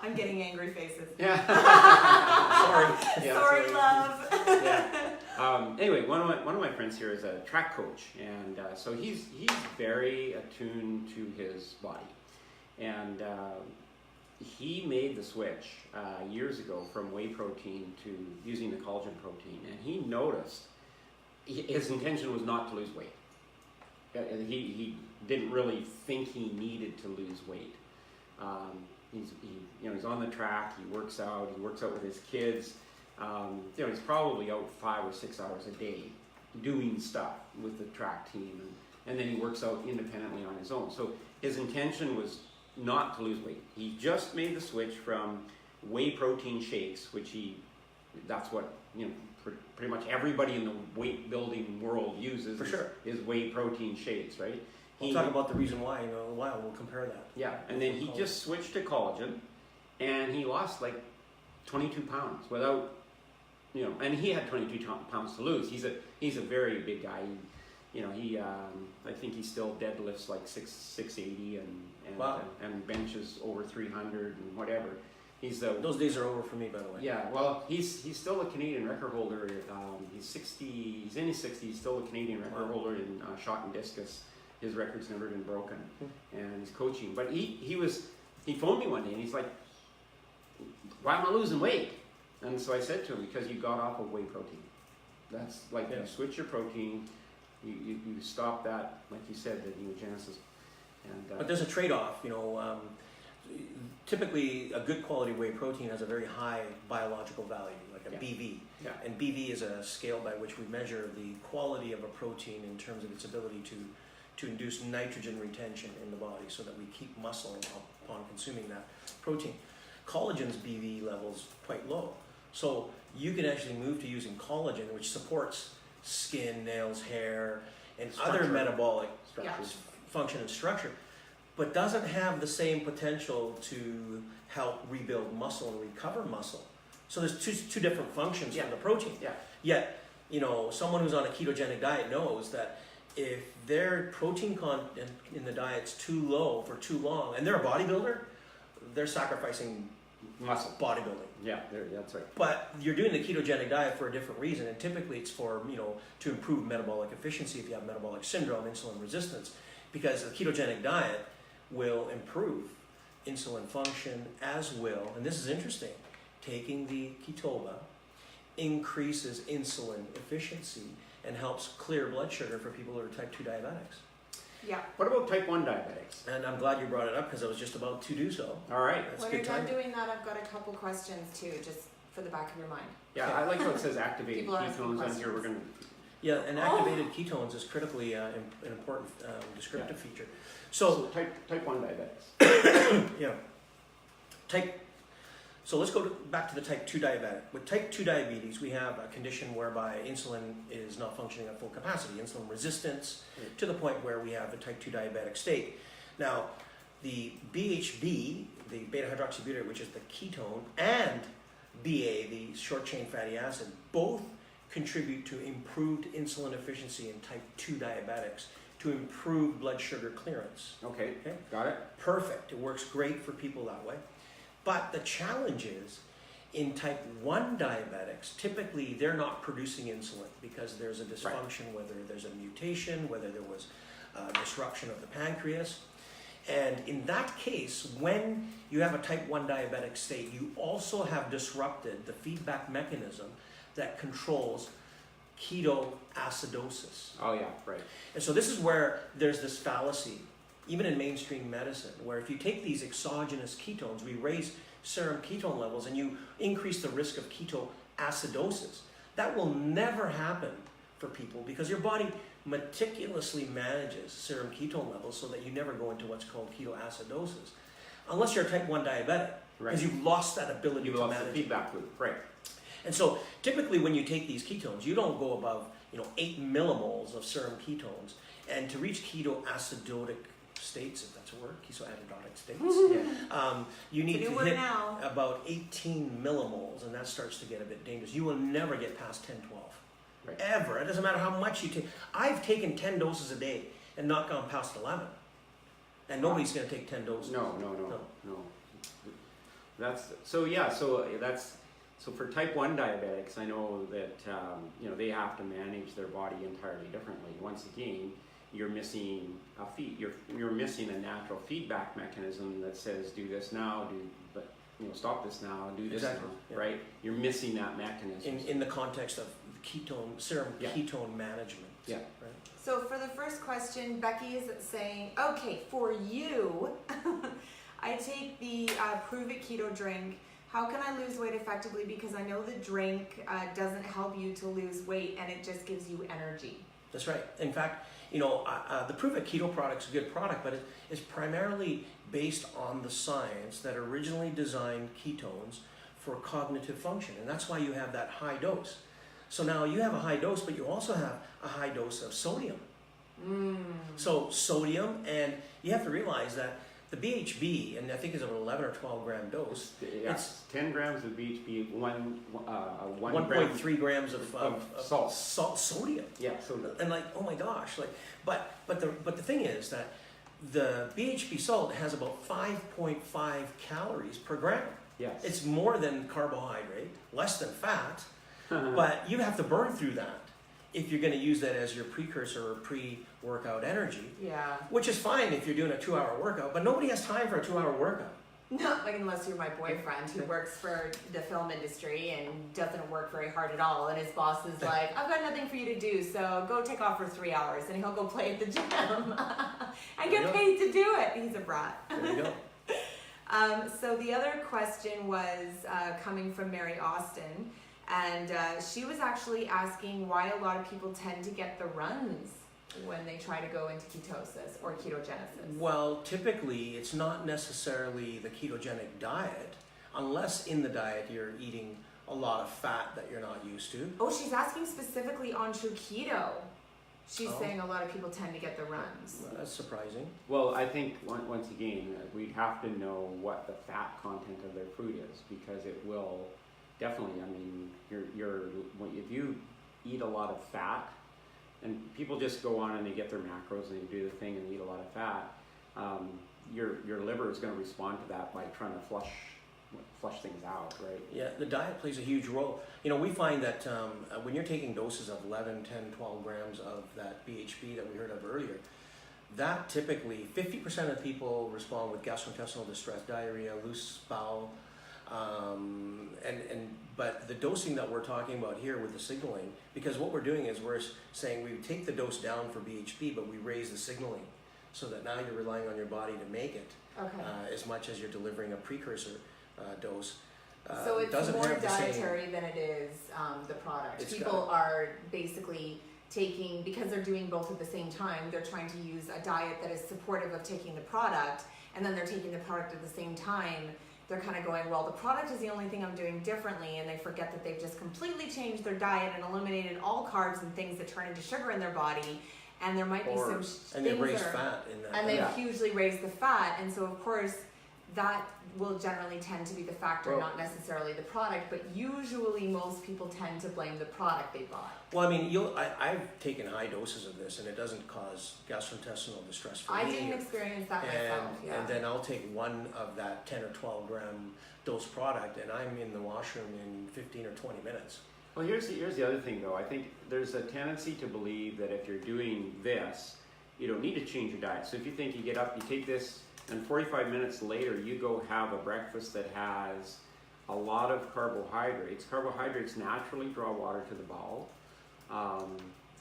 I'm getting angry faces. Yeah. Sorry. Yeah, Sorry, love. Yeah. Anyway, one of my friends here is a track coach, and so he's very attuned to his body, and he made the switch years ago from whey protein to using the collagen protein, and he noticed his intention was not to lose weight. He didn't really think he needed to lose weight. He's on the track. He works out with his kids. He's probably out 5 or 6 hours a day doing stuff with the track team, and then he works out independently on his own. So his intention was not to lose weight. He just made the switch from whey protein shakes, which that's what pretty much everybody in the weight building world uses. For sure. Is whey protein shakes, right? We'll talk about the reason why in a while. We'll compare that. Yeah, and then he just switched to collagen, and he lost like 22 pounds without, and he had 22 pounds to lose. He's a very big guy. I think he still deadlifts like 680 and Wow. and benches over 300 and whatever. Those days are over for me, by the way. Yeah, well, he's still a Canadian record holder. He's 60. He's in his 60s. He's still a Canadian record holder in shot and discus. His record's never been broken, and he's coaching. But he phoned me one day, and he's like, why am I losing weight? And so I said to him, because you got off of whey protein. That's like, you switch your protein, you stop that, like you said, the neogenesis. And, but there's a trade-off, you know. Typically, a good quality whey protein has a very high biological value, like a BV. Yeah. And BV is a scale by which we measure the quality of a protein in terms of its ability to induce nitrogen retention in the body so that we keep muscle upon consuming that protein. Collagen's BV level's quite low. So you can actually move to using collagen, which supports skin, nails, hair, and other metabolic function and structure, but doesn't have the same potential to help rebuild muscle and recover muscle. So there's two different functions from the protein. Yeah. Yet, you know, someone who's on a ketogenic diet knows that if their protein content in the diet's too low for too long, and they're a bodybuilder, they're sacrificing muscle bodybuilding. Yeah, that's right. But you're doing the ketogenic diet for a different reason, and typically it's for, you know, to improve metabolic efficiency if you have metabolic syndrome, insulin resistance, because the ketogenic diet will improve insulin function as will, and this is interesting, taking the ketoba increases insulin efficiency and helps clear blood sugar for people who are type 2 diabetics. Yeah. What about type 1 diabetics? And I'm glad you brought it up because I was just about to do so. All right. That's When good you're done timing. doing that, I've got a couple questions too, just for the back of your mind. Yeah, I like how it says activated People are asking ketones on here. We're questions. going to... Yeah, and activated ketones is critically an important descriptive feature. So type 1 diabetics. yeah, so let's go back to the type 2 diabetic. With type 2 diabetes, we have a condition whereby insulin is not functioning at full capacity, insulin resistance, to the point where we have the type 2 diabetic state. Now, the BHB, the beta-hydroxybutyrate, which is the ketone, and BA, the short-chain fatty acid, both contribute to improved insulin efficiency in type 2 diabetics, to improve blood sugar clearance. Okay, got it. Perfect. It works great for people that way. But the challenge is, in type 1 diabetics, typically they're not producing insulin because there's a dysfunction, whether there's a mutation, whether there was a disruption of the pancreas. And in that case, when you have a type 1 diabetic state, you also have disrupted the feedback mechanism that controls ketoacidosis. Oh yeah, right. And so this is where there's this fallacy, even in mainstream medicine, where if you take these exogenous ketones, we raise serum ketone levels and you increase the risk of ketoacidosis. That will never happen for people because your body meticulously manages serum ketone levels so that you never go into what's called ketoacidosis, unless you're a type 1 diabetic, because you've lost that ability to manage. You've lost the feedback loop, right. And so typically when you take these ketones, you don't go above 8 millimoles of serum ketones. And to reach ketoacidotic states, if that's a word, ketoacidotic states, you need to hit about 18 millimoles, and that starts to get a bit dangerous. You will never get past 10, 12. Right. Ever. It doesn't matter how much you take. I've taken 10 doses a day and not gone past 11. And nobody's going to take 10 doses. No. So for type 1 diabetics, I know that they have to manage their body entirely differently. Once again, you're missing you're missing a natural feedback mechanism that says do this now, stop this now, do this now, right? You're missing that mechanism. In the context of serum ketone management. Yeah. Right? So for the first question, Becky is saying, okay, for you, I take the Prove It Keto drink. How can I lose weight effectively? Because I know the drink doesn't help you to lose weight and it just gives you energy. That's right. In fact, the Prove It Keto product's a good product, but it's primarily based on the science that originally designed ketones for cognitive function. And that's why you have that high dose. So now you have a high dose, but you also have a high dose of sodium. So sodium, and you have to realize that the BHB, and I think it's an 11 or 12 gram dose. It's 10 grams of BHB, 1.3 grams of sodium. Yeah, sodium. And oh my gosh, but the thing is that the BHB salt has about 5.5 calories per gram. Yes. It's more than carbohydrate, less than fat, but you have to burn through that if you're going to use that as your precursor or pre-workout energy. Yeah. Which is fine if you're doing a 2-hour workout, but nobody has time for a 2-hour workout. No, like unless you're my boyfriend who works for the film industry and doesn't work very hard at all, and his boss is like, I've got nothing for you to do, so go take off for 3 hours, and he'll go play at the gym and get paid to do it. He's a brat. There you go. So the other question was coming from Mary Austin, and she was actually asking why a lot of people tend to get the runs when they try to go into ketosis or ketogenesis. Well, typically it's not necessarily the ketogenic diet, unless in the diet you're eating a lot of fat that you're not used to. Oh, she's asking specifically on TrüKeto. She's saying a lot of people tend to get the runs. Well, that's surprising. Well, I think once again, we have to know what the fat content of their food is, because it will definitely, I mean, if you eat a lot of fat, and people just go on and they get their macros and they do the thing and eat a lot of fat, your liver is going to respond to that by trying to flush things out, right? Yeah, the diet plays a huge role. You know, we find that when you're taking doses of 11, 10, 12 grams of that BHB that we heard of earlier, that typically 50% of people respond with gastrointestinal distress, diarrhea, loose bowel, but the dosing that we're talking about here with the signaling, because what we're doing is we're saying we take the dose down for BHB, but we raise the signaling so that now you're relying on your body to make it as much as you're delivering a precursor dose. So it's doesn't more have the same- dietary than it is the product. It's People are basically taking, because they're doing both at the same time, they're trying to use a diet that is supportive of taking the product, and then they're taking the product at the same time. They're kind of going, well, the product is the only thing I'm doing differently, and they forget that they've just completely changed their diet and eliminated all carbs and things that turn into sugar in their body, and there might be some and they've things raised that are, fat in that. and they've Yeah. hugely raised the fat, and so of course that will generally tend to be the factor, Well- not necessarily the product, but usually most people tend to blame the product they bought. Well, I mean, I've taken high doses of this, and it doesn't cause gastrointestinal distress for I me. didn't experience that myself, yeah. And then I'll take one of that 10 or 12 gram dose product, and I'm in the washroom in 15 or 20 minutes. Well, here's the other thing, though. I think there's a tendency to believe that if you're doing this, you don't need to change your diet. So if you think you get up, you take this, and 45 minutes later you go have a breakfast that has a lot of carbohydrates. Carbohydrates naturally draw water to the bowel.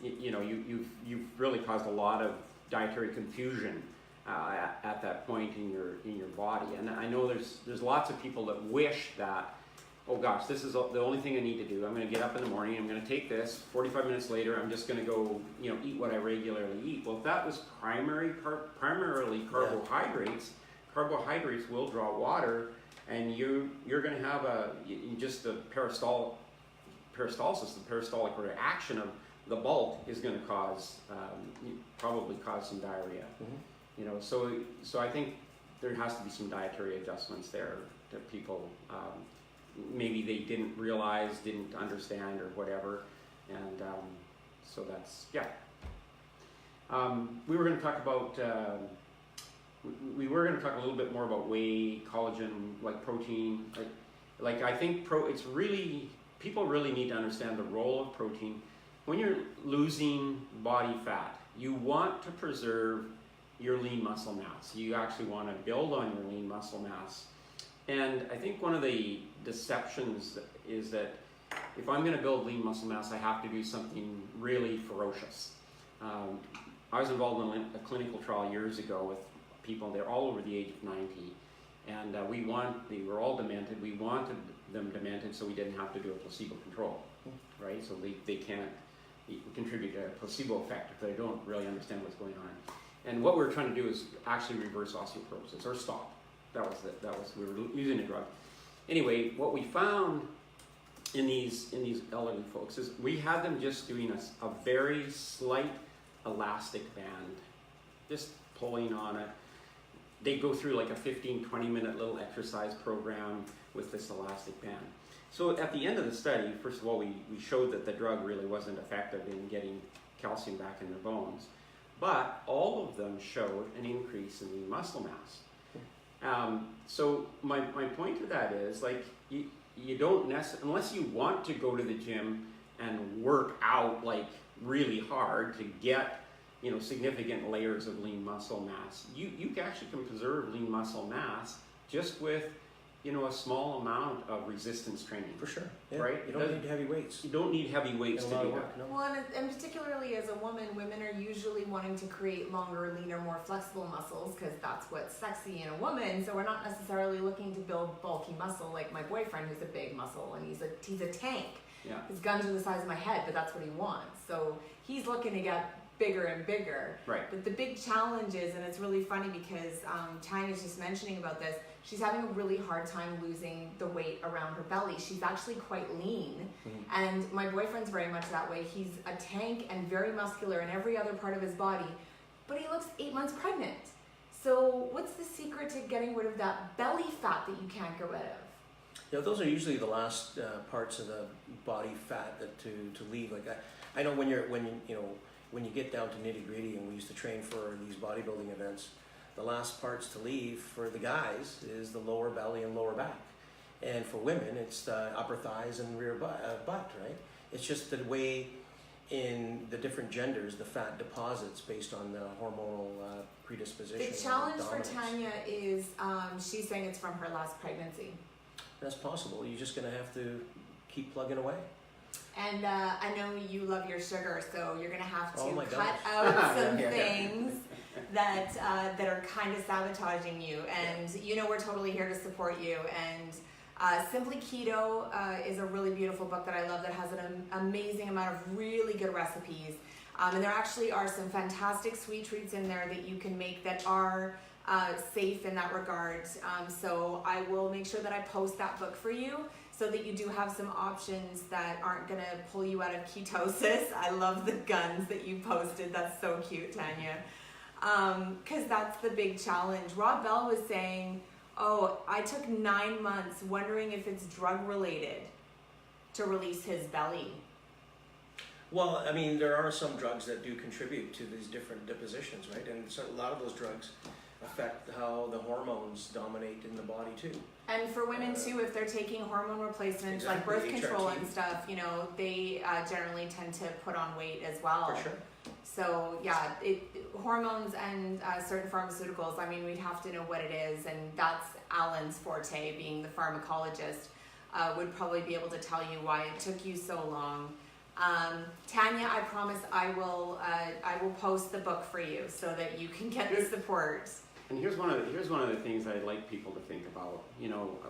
You've really caused a lot of dietary confusion at that point in your body. And I know there's lots of people that wish that, oh gosh, this is the only thing I need to do. I'm going to get up in the morning, I'm going to take this, 45 minutes later I'm just going to go, eat what I regularly eat. Well, if that was primarily carbohydrates, carbohydrates will draw water, and you're going to have just the peristalsis, the peristaltic reaction of the bulk is going to probably cause some diarrhea. Mm-hmm. So I think there has to be some dietary adjustments there that people maybe they didn't realize, didn't understand, or whatever, and so that's we were going to talk about we were going to talk a little bit more about whey, collagen, like protein, like I think it's really, people really need to understand the role of protein. When you're losing body fat, you want to preserve your lean muscle mass. You actually want to build on your lean muscle mass. And I think one of the deceptions is that if I'm going to build lean muscle mass, I have to do something really ferocious. I was involved in a clinical trial years ago with people, they're all over the age of 90. And they were all demented. We wanted them demented so we didn't have to do a placebo control, right? So they can't contribute to a placebo effect if they don't really understand what's going on. And what we were trying to do is actually reverse osteoporosis, or stop. We were using a drug. Anyway, what we found in these elderly folks is we had them just doing a very slight elastic band, just pulling on it. They go through like a 15-20 minute little exercise program with this elastic band. So at the end of the study, first of all, we showed that the drug really wasn't effective in getting calcium back in their bones, but all of them showed an increase in lean muscle mass. So my point to that is, like, you don't unless you want to go to the gym and work out like really hard to get significant layers of lean muscle mass, you actually can preserve lean muscle mass just with, a small amount of resistance training. For sure. Yeah. Right? You don't need heavy weights. You don't need heavy weights And to a lot do of that. work. No. Well, and particularly as a woman, women are usually wanting to create longer, leaner, more flexible muscles because that's what's sexy in a woman. So we're not necessarily looking to build bulky muscle like my boyfriend, who's a big muscle, and he's a tank. Yeah. His guns are the size of my head, but that's what he wants. So he's looking to get bigger and bigger. Right. But the big challenge is, and it's really funny because Tanya's just mentioning about this, she's having a really hard time losing the weight around her belly. She's actually quite lean. Mm-hmm. And my boyfriend's very much that way. He's a tank and very muscular in every other part of his body, but he looks 8 months pregnant. So what's the secret to getting rid of that belly fat that you can't get rid of? Those are usually the last parts of the body fat that to leave. Like I know when you get down to nitty gritty, and we used to train for these bodybuilding events, the last parts to leave for the guys is the lower belly and lower back, and for women it's the upper thighs and rear butt, right? It's just the way in the different genders the fat deposits based on the hormonal predisposition. The challenge for dominance. Tanya is she's saying it's from her last pregnancy. That's possible. You're just going to have to keep plugging away. And I know you love your sugar, so you're gonna have to Oh my cut gosh. out some Yeah. things that are kind of sabotaging you. And we're totally here to support you. And Simply Keto is a really beautiful book that I love that has an amazing amount of really good recipes. And there actually are some fantastic sweet treats in there that you can make that are safe in that regard. So I will make sure that I post that book for you, so that you do have some options that aren't going to pull you out of ketosis. I love the guns that you posted. That's so cute, Tanya. Because that's the big challenge. Rob Bell was saying, I took 9 months wondering if it's drug related to release his belly. Well, I mean, there are some drugs that do contribute to these different depositions, right? And so a lot of those drugs affect how the hormones dominate in the body too. And for women too, if they're taking hormone replacements like birth Exactly, control HRT. and stuff, they generally tend to put on weight as well. For sure. So yeah, hormones and certain pharmaceuticals, I mean, we'd have to know what it is, and that's Alan's forte, being the pharmacologist, would probably be able to tell you why it took you so long. Tanya, I promise I will post the book for you so that you can get the support. And here's one of the things I'd like people to think about.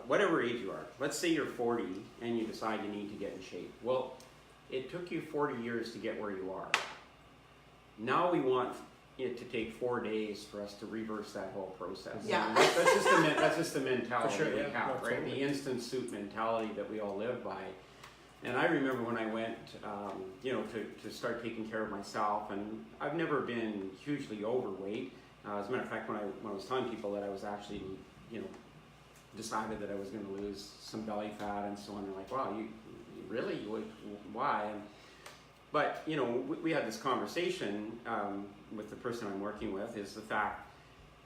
Whatever age you are, let's say you're 40 and you decide you need to get in shape. Well, it took you 40 years to get where you are. Now we want it to take 4 days for us to reverse that whole process. Yeah. That's just the mentality For sure, that we yeah. have, No, right? totally. The instant soup mentality that we all live by. And I remember when I went, to start taking care of myself, and I've never been hugely overweight. As a matter of fact, when I was telling people that I was actually, decided that I was going to lose some belly fat and so on, they're like, wow, you really? Why? But we had this conversation with the person I'm working with, is the fact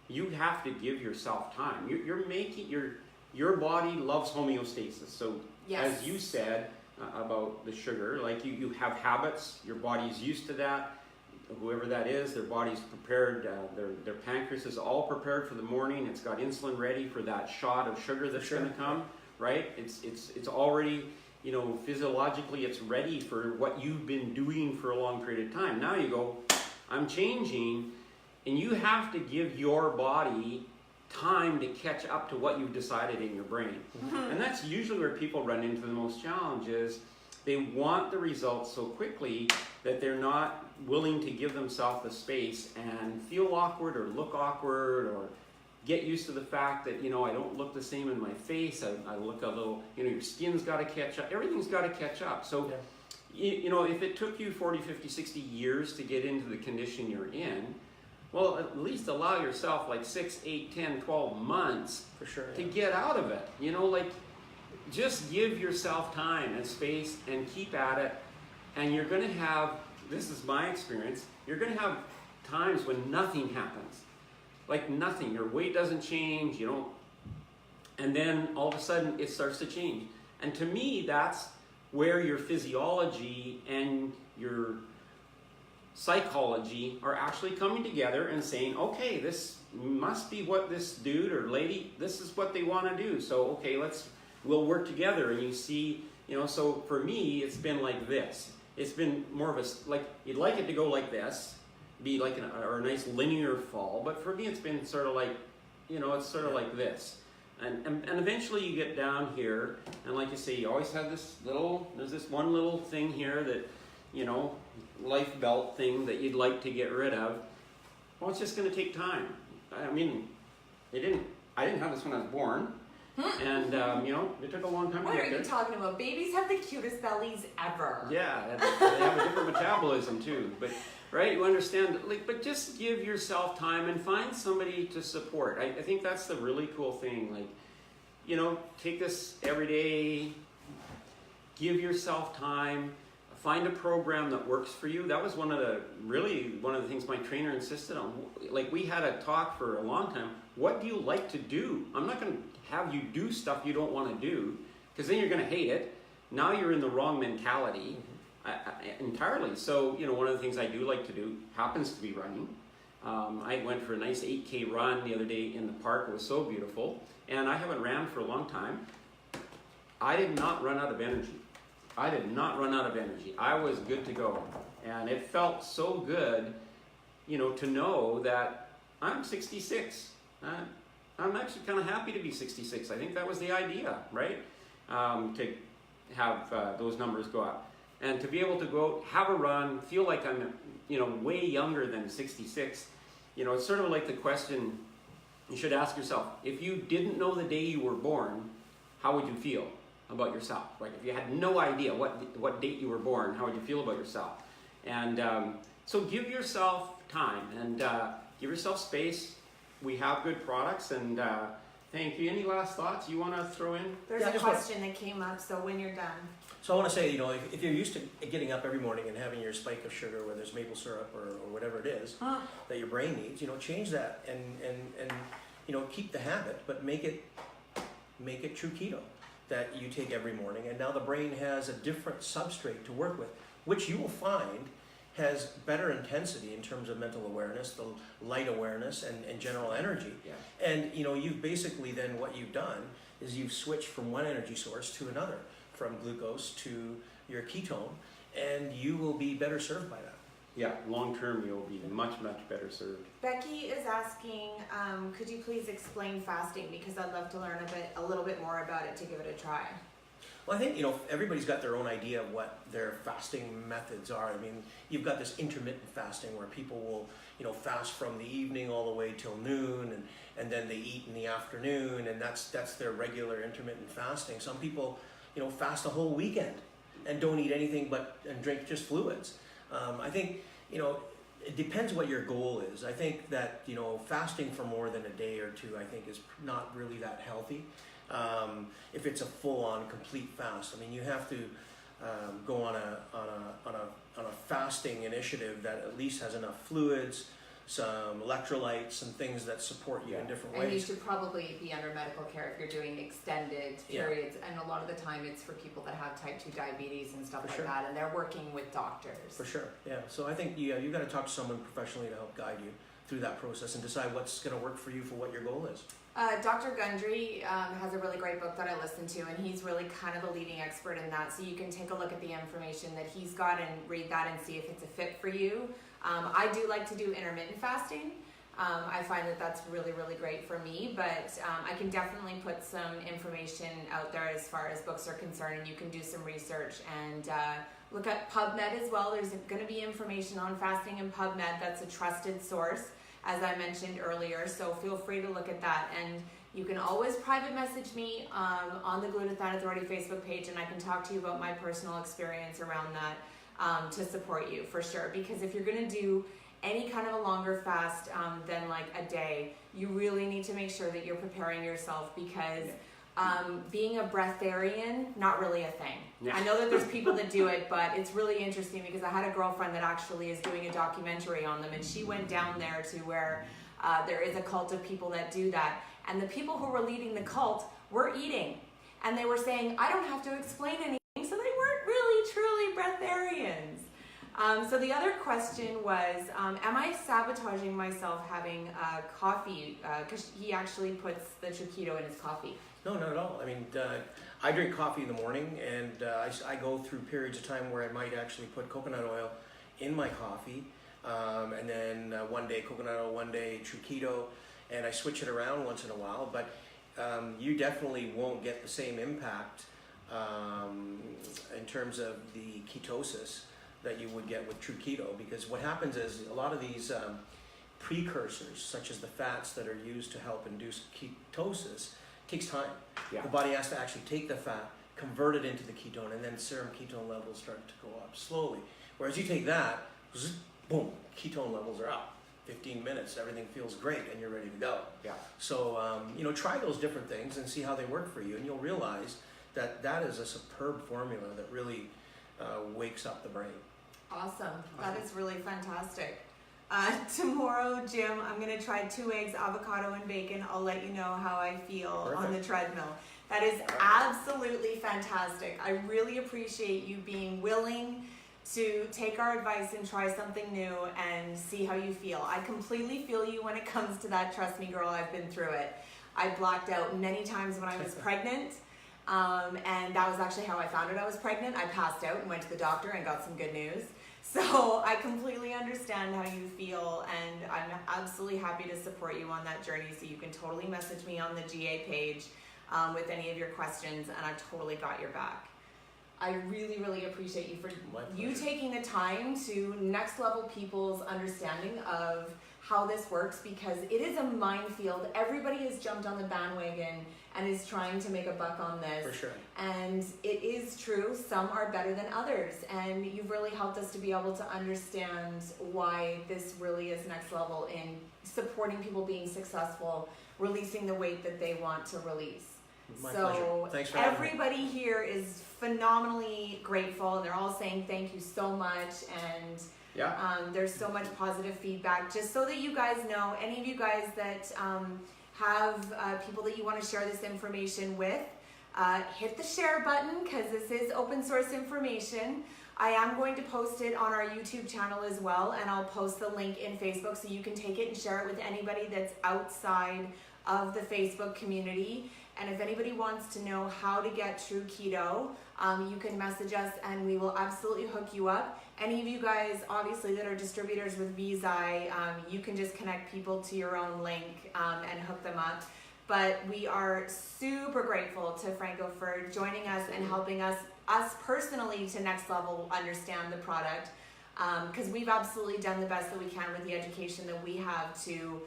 you have to give yourself time. You're making your body loves homeostasis. So Yes. as you said about the sugar, like you have habits, your body's used to that. Whoever that is, their body's prepared, their pancreas is all prepared for the morning. It's got insulin ready for that shot of sugar that's Sure. going to come, right? It's already, physiologically it's ready for what you've been doing for a long period of time. Now you go, I'm changing, and you have to give your body time to catch up to what you've decided in your brain. And that's usually where people run into the most challenges. They want the results so quickly that they're not willing to give themselves the space and feel awkward or look awkward or get used to the fact that, I don't look the same in my face. I look a little, your skin's got to catch up. Everything's got to catch up. So, if it took you 40, 50, 60 years to get into the condition you're in, well, at least allow yourself like 6, 8, 10, 12 months For sure. to get out of it. Just give yourself time and space and keep at it. And you're going to have, this is my experience, you're going to have times when nothing happens. Like nothing. Your weight doesn't change, and then all of a sudden it starts to change. And to me, that's where your physiology and your psychology are actually coming together and saying, okay, this must be what this dude or lady, this is what they want to do. So, okay, we'll work together. And you see, so for me, it's been like this. It's been more of like, you'd like it to go like this, be like a nice linear fall. But for me, it's been sort of like, it's sort of like this. And eventually you get down here, and like you say, you always have there's this one little thing here that, life belt thing that you'd like to get rid of. Well, it's just going to take time. I mean, I didn't have this when I was born, and it took a long time to What get are there. you talking about? Babies have the cutest bellies ever. Yeah, they have a different metabolism too. But right, you understand. But just give yourself time and find somebody to support. I think that's the really cool thing. Take this every day. Give yourself time. Find a program that works for you. That was one of the things my trainer insisted on. Like, we had a talk for a long time. What do you like to do? I'm not going to have you do stuff you don't want to do, because then you're going to hate it. Now you're in the wrong mentality entirely. So, one of the things I do like to do happens to be running. I went for a nice 8K run the other day in the park. It was so beautiful. And I haven't ran for a long time. I did not run out of energy. I was good to go. And it felt so good, to know that I'm 66. I'm actually kind of happy to be 66. I think that was the idea, right? To have those numbers go up. And to be able to go have a run, feel like I'm, way younger than 66. It's sort of like the question you should ask yourself. If you didn't know the day you were born, how would you feel about yourself? Like, if you had no idea what date you were born, how would you feel about yourself? And so give yourself time and give yourself space. We have good products, and thank you. Any last thoughts you want to throw in? There's a question that came up, so when you're done. So I want to say, if you're used to getting up every morning and having your spike of sugar, whether it's maple syrup or whatever it is that your brain needs, change that and keep the habit, but make it TrüKeto that you take every morning. And now the brain has a different substrate to work with, which you will find has better intensity in terms of mental awareness, the light awareness, and general energy. Yeah. And you've basically then what you've done is you've switched from one energy source to another, from glucose to your ketone, and you will be better served by that. Yeah, long term you'll be much, much better served. Becky is asking, could you please explain fasting? Because I'd love to learn a little bit more about it to give it a try. Well, I think, everybody's got their own idea of what their fasting methods are. I mean, you've got this intermittent fasting where people will, fast from the evening all the way till noon, and then they eat in the afternoon, and that's their regular intermittent fasting. Some people, fast a whole weekend and don't eat anything and drink just fluids. I think, it depends what your goal is. I think that, fasting for more than a day or two, I think, is not really that healthy. If it's a full-on complete fast, I mean, you have to go on a fasting initiative that at least has enough fluids, some electrolytes, and things that support you in different ways. And you should probably be under medical care if you're doing extended periods. And a lot of the time it's for people that have type 2 diabetes and stuff like that, and they're working with doctors. For sure, yeah. So I think you've got to talk to someone professionally to help guide you through that process and decide what's going to work for you for what your goal is. Dr. Gundry has a really great book that I listened to, and he's really kind of the leading expert in that. So you can take a look at the information that he's got and read that and see if it's a fit for you. I do like to do intermittent fasting. I find that that's really, really great for me, but I can definitely put some information out there as far as books are concerned, and you can do some research and look at PubMed as well. There's going to be information on fasting in PubMed. That's a trusted source, as I mentioned earlier, so feel free to look at that. And you can always private message me on the Glutathione Authority Facebook page, and I can talk to you about my personal experience around that to support you for sure. Because if you're going to do any kind of a longer fast than like a day, you really need to make sure that you're preparing yourself, because being a breatharian, not really a thing. Yeah. I know that there's people that do it, but it's really interesting because I had a girlfriend that actually is doing a documentary on them, and she went down there to where there is a cult of people that do that, and the people who were leading the cult were eating, and they were saying, I don't have to explain anything, so they weren't really truly breatharians. So the other question was, am I sabotaging myself having coffee? Because he actually puts the TrüKeto in his coffee. No, not at all. I mean, I drink coffee in the morning, and I go through periods of time where I might actually put coconut oil in my coffee, and then one day coconut oil, one day TrüKeto, and I switch it around once in a while. But you definitely won't get the same impact in terms of the ketosis that you would get with TrüKeto, because what happens is a lot of these precursors, such as the fats that are used to help induce ketosis, takes time. Yeah. The body has to actually take the fat, convert it into the ketone, and then serum ketone levels start to go up slowly. Whereas you take that, boom, ketone levels are up. 15 minutes, everything feels great, and you're ready to go. Yeah. So, try those different things and see how they work for you, and you'll realize that that is a superb formula that really wakes up the brain. Awesome. That is really fantastic. Tomorrow, Jim, I'm going to try 2 eggs, avocado, and bacon. I'll let you know how I feel on the treadmill. That is absolutely fantastic. I really appreciate you being willing to take our advice and try something new and see how you feel. I completely feel you when it comes to that. Trust me, girl, I've been through it. I blacked out many times when I was pregnant. And that was actually how I found out I was pregnant. I passed out and went to the doctor and got some good news. So I completely understand how you feel, and I'm absolutely happy to support you on that journey. So you can totally message me on the GA page with any of your questions, and I've totally got your back. I really, really appreciate you for you taking the time to next level people's understanding of how this works, because it is a minefield. Everybody has jumped on the bandwagon and is trying to make a buck on this. For sure. And it is true, some are better than others. And you've really helped us to be able to understand why this really is next level in supporting people being successful, releasing the weight that they want to release. My so pleasure. Thanks for having me. everybody here is phenomenally grateful, and they're all saying thank you so much. And there's so much positive feedback. Just so that you guys know, any of you guys that have people that you want to share this information with, hit the share button, because this is open source information. I am going to post it on our YouTube channel as well, and I'll post the link in Facebook so you can take it and share it with anybody that's outside of the Facebook community. And if anybody wants to know how to get TrüKeto, you can message us and we will absolutely hook you up. Any of you guys, obviously, that are distributors with B.Sc, you can just connect people to your own link and hook them up. But we are super grateful to Franco for joining us and helping us personally to next level understand the product, because we've absolutely done the best that we can with the education that we have to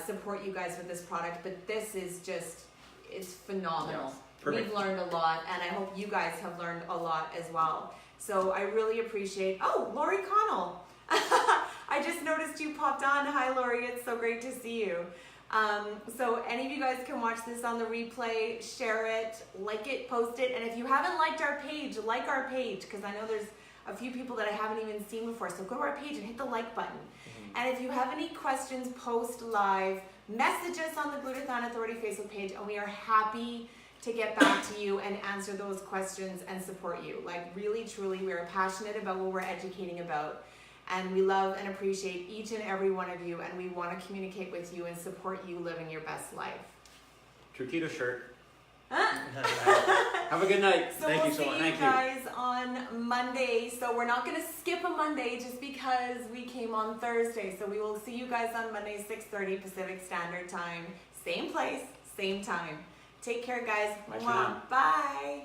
support you guys with this product. But this is just, it's phenomenal. We've learned a lot, and I hope you guys have learned a lot as well. So I really appreciate, Lori Connell. I just noticed you popped on. Hi, Lori, it's so great to see you. So any of you guys can watch this on the replay, share it, like it, post it. And if you haven't liked our page, like our page, because I know there's a few people that I haven't even seen before. So go to our page and hit the like button. And if you have any questions post live, message us on the Glutathione Authority Facebook page, and we are happy to get back to you and answer those questions and support you. Like, really, truly, we are passionate about what we're educating about, and we love and appreciate each and every one of you, and we want to communicate with you and support you living your best life. TrüKeto shirt. Have a good night. So Thank we'll you so much. see you guys on Monday. So we're not going to skip a Monday just because we came on Thursday. So we will see you guys on Monday, 6:30 Pacific Standard Time. Same place, same time. Take care, guys. Bye for now. Bye.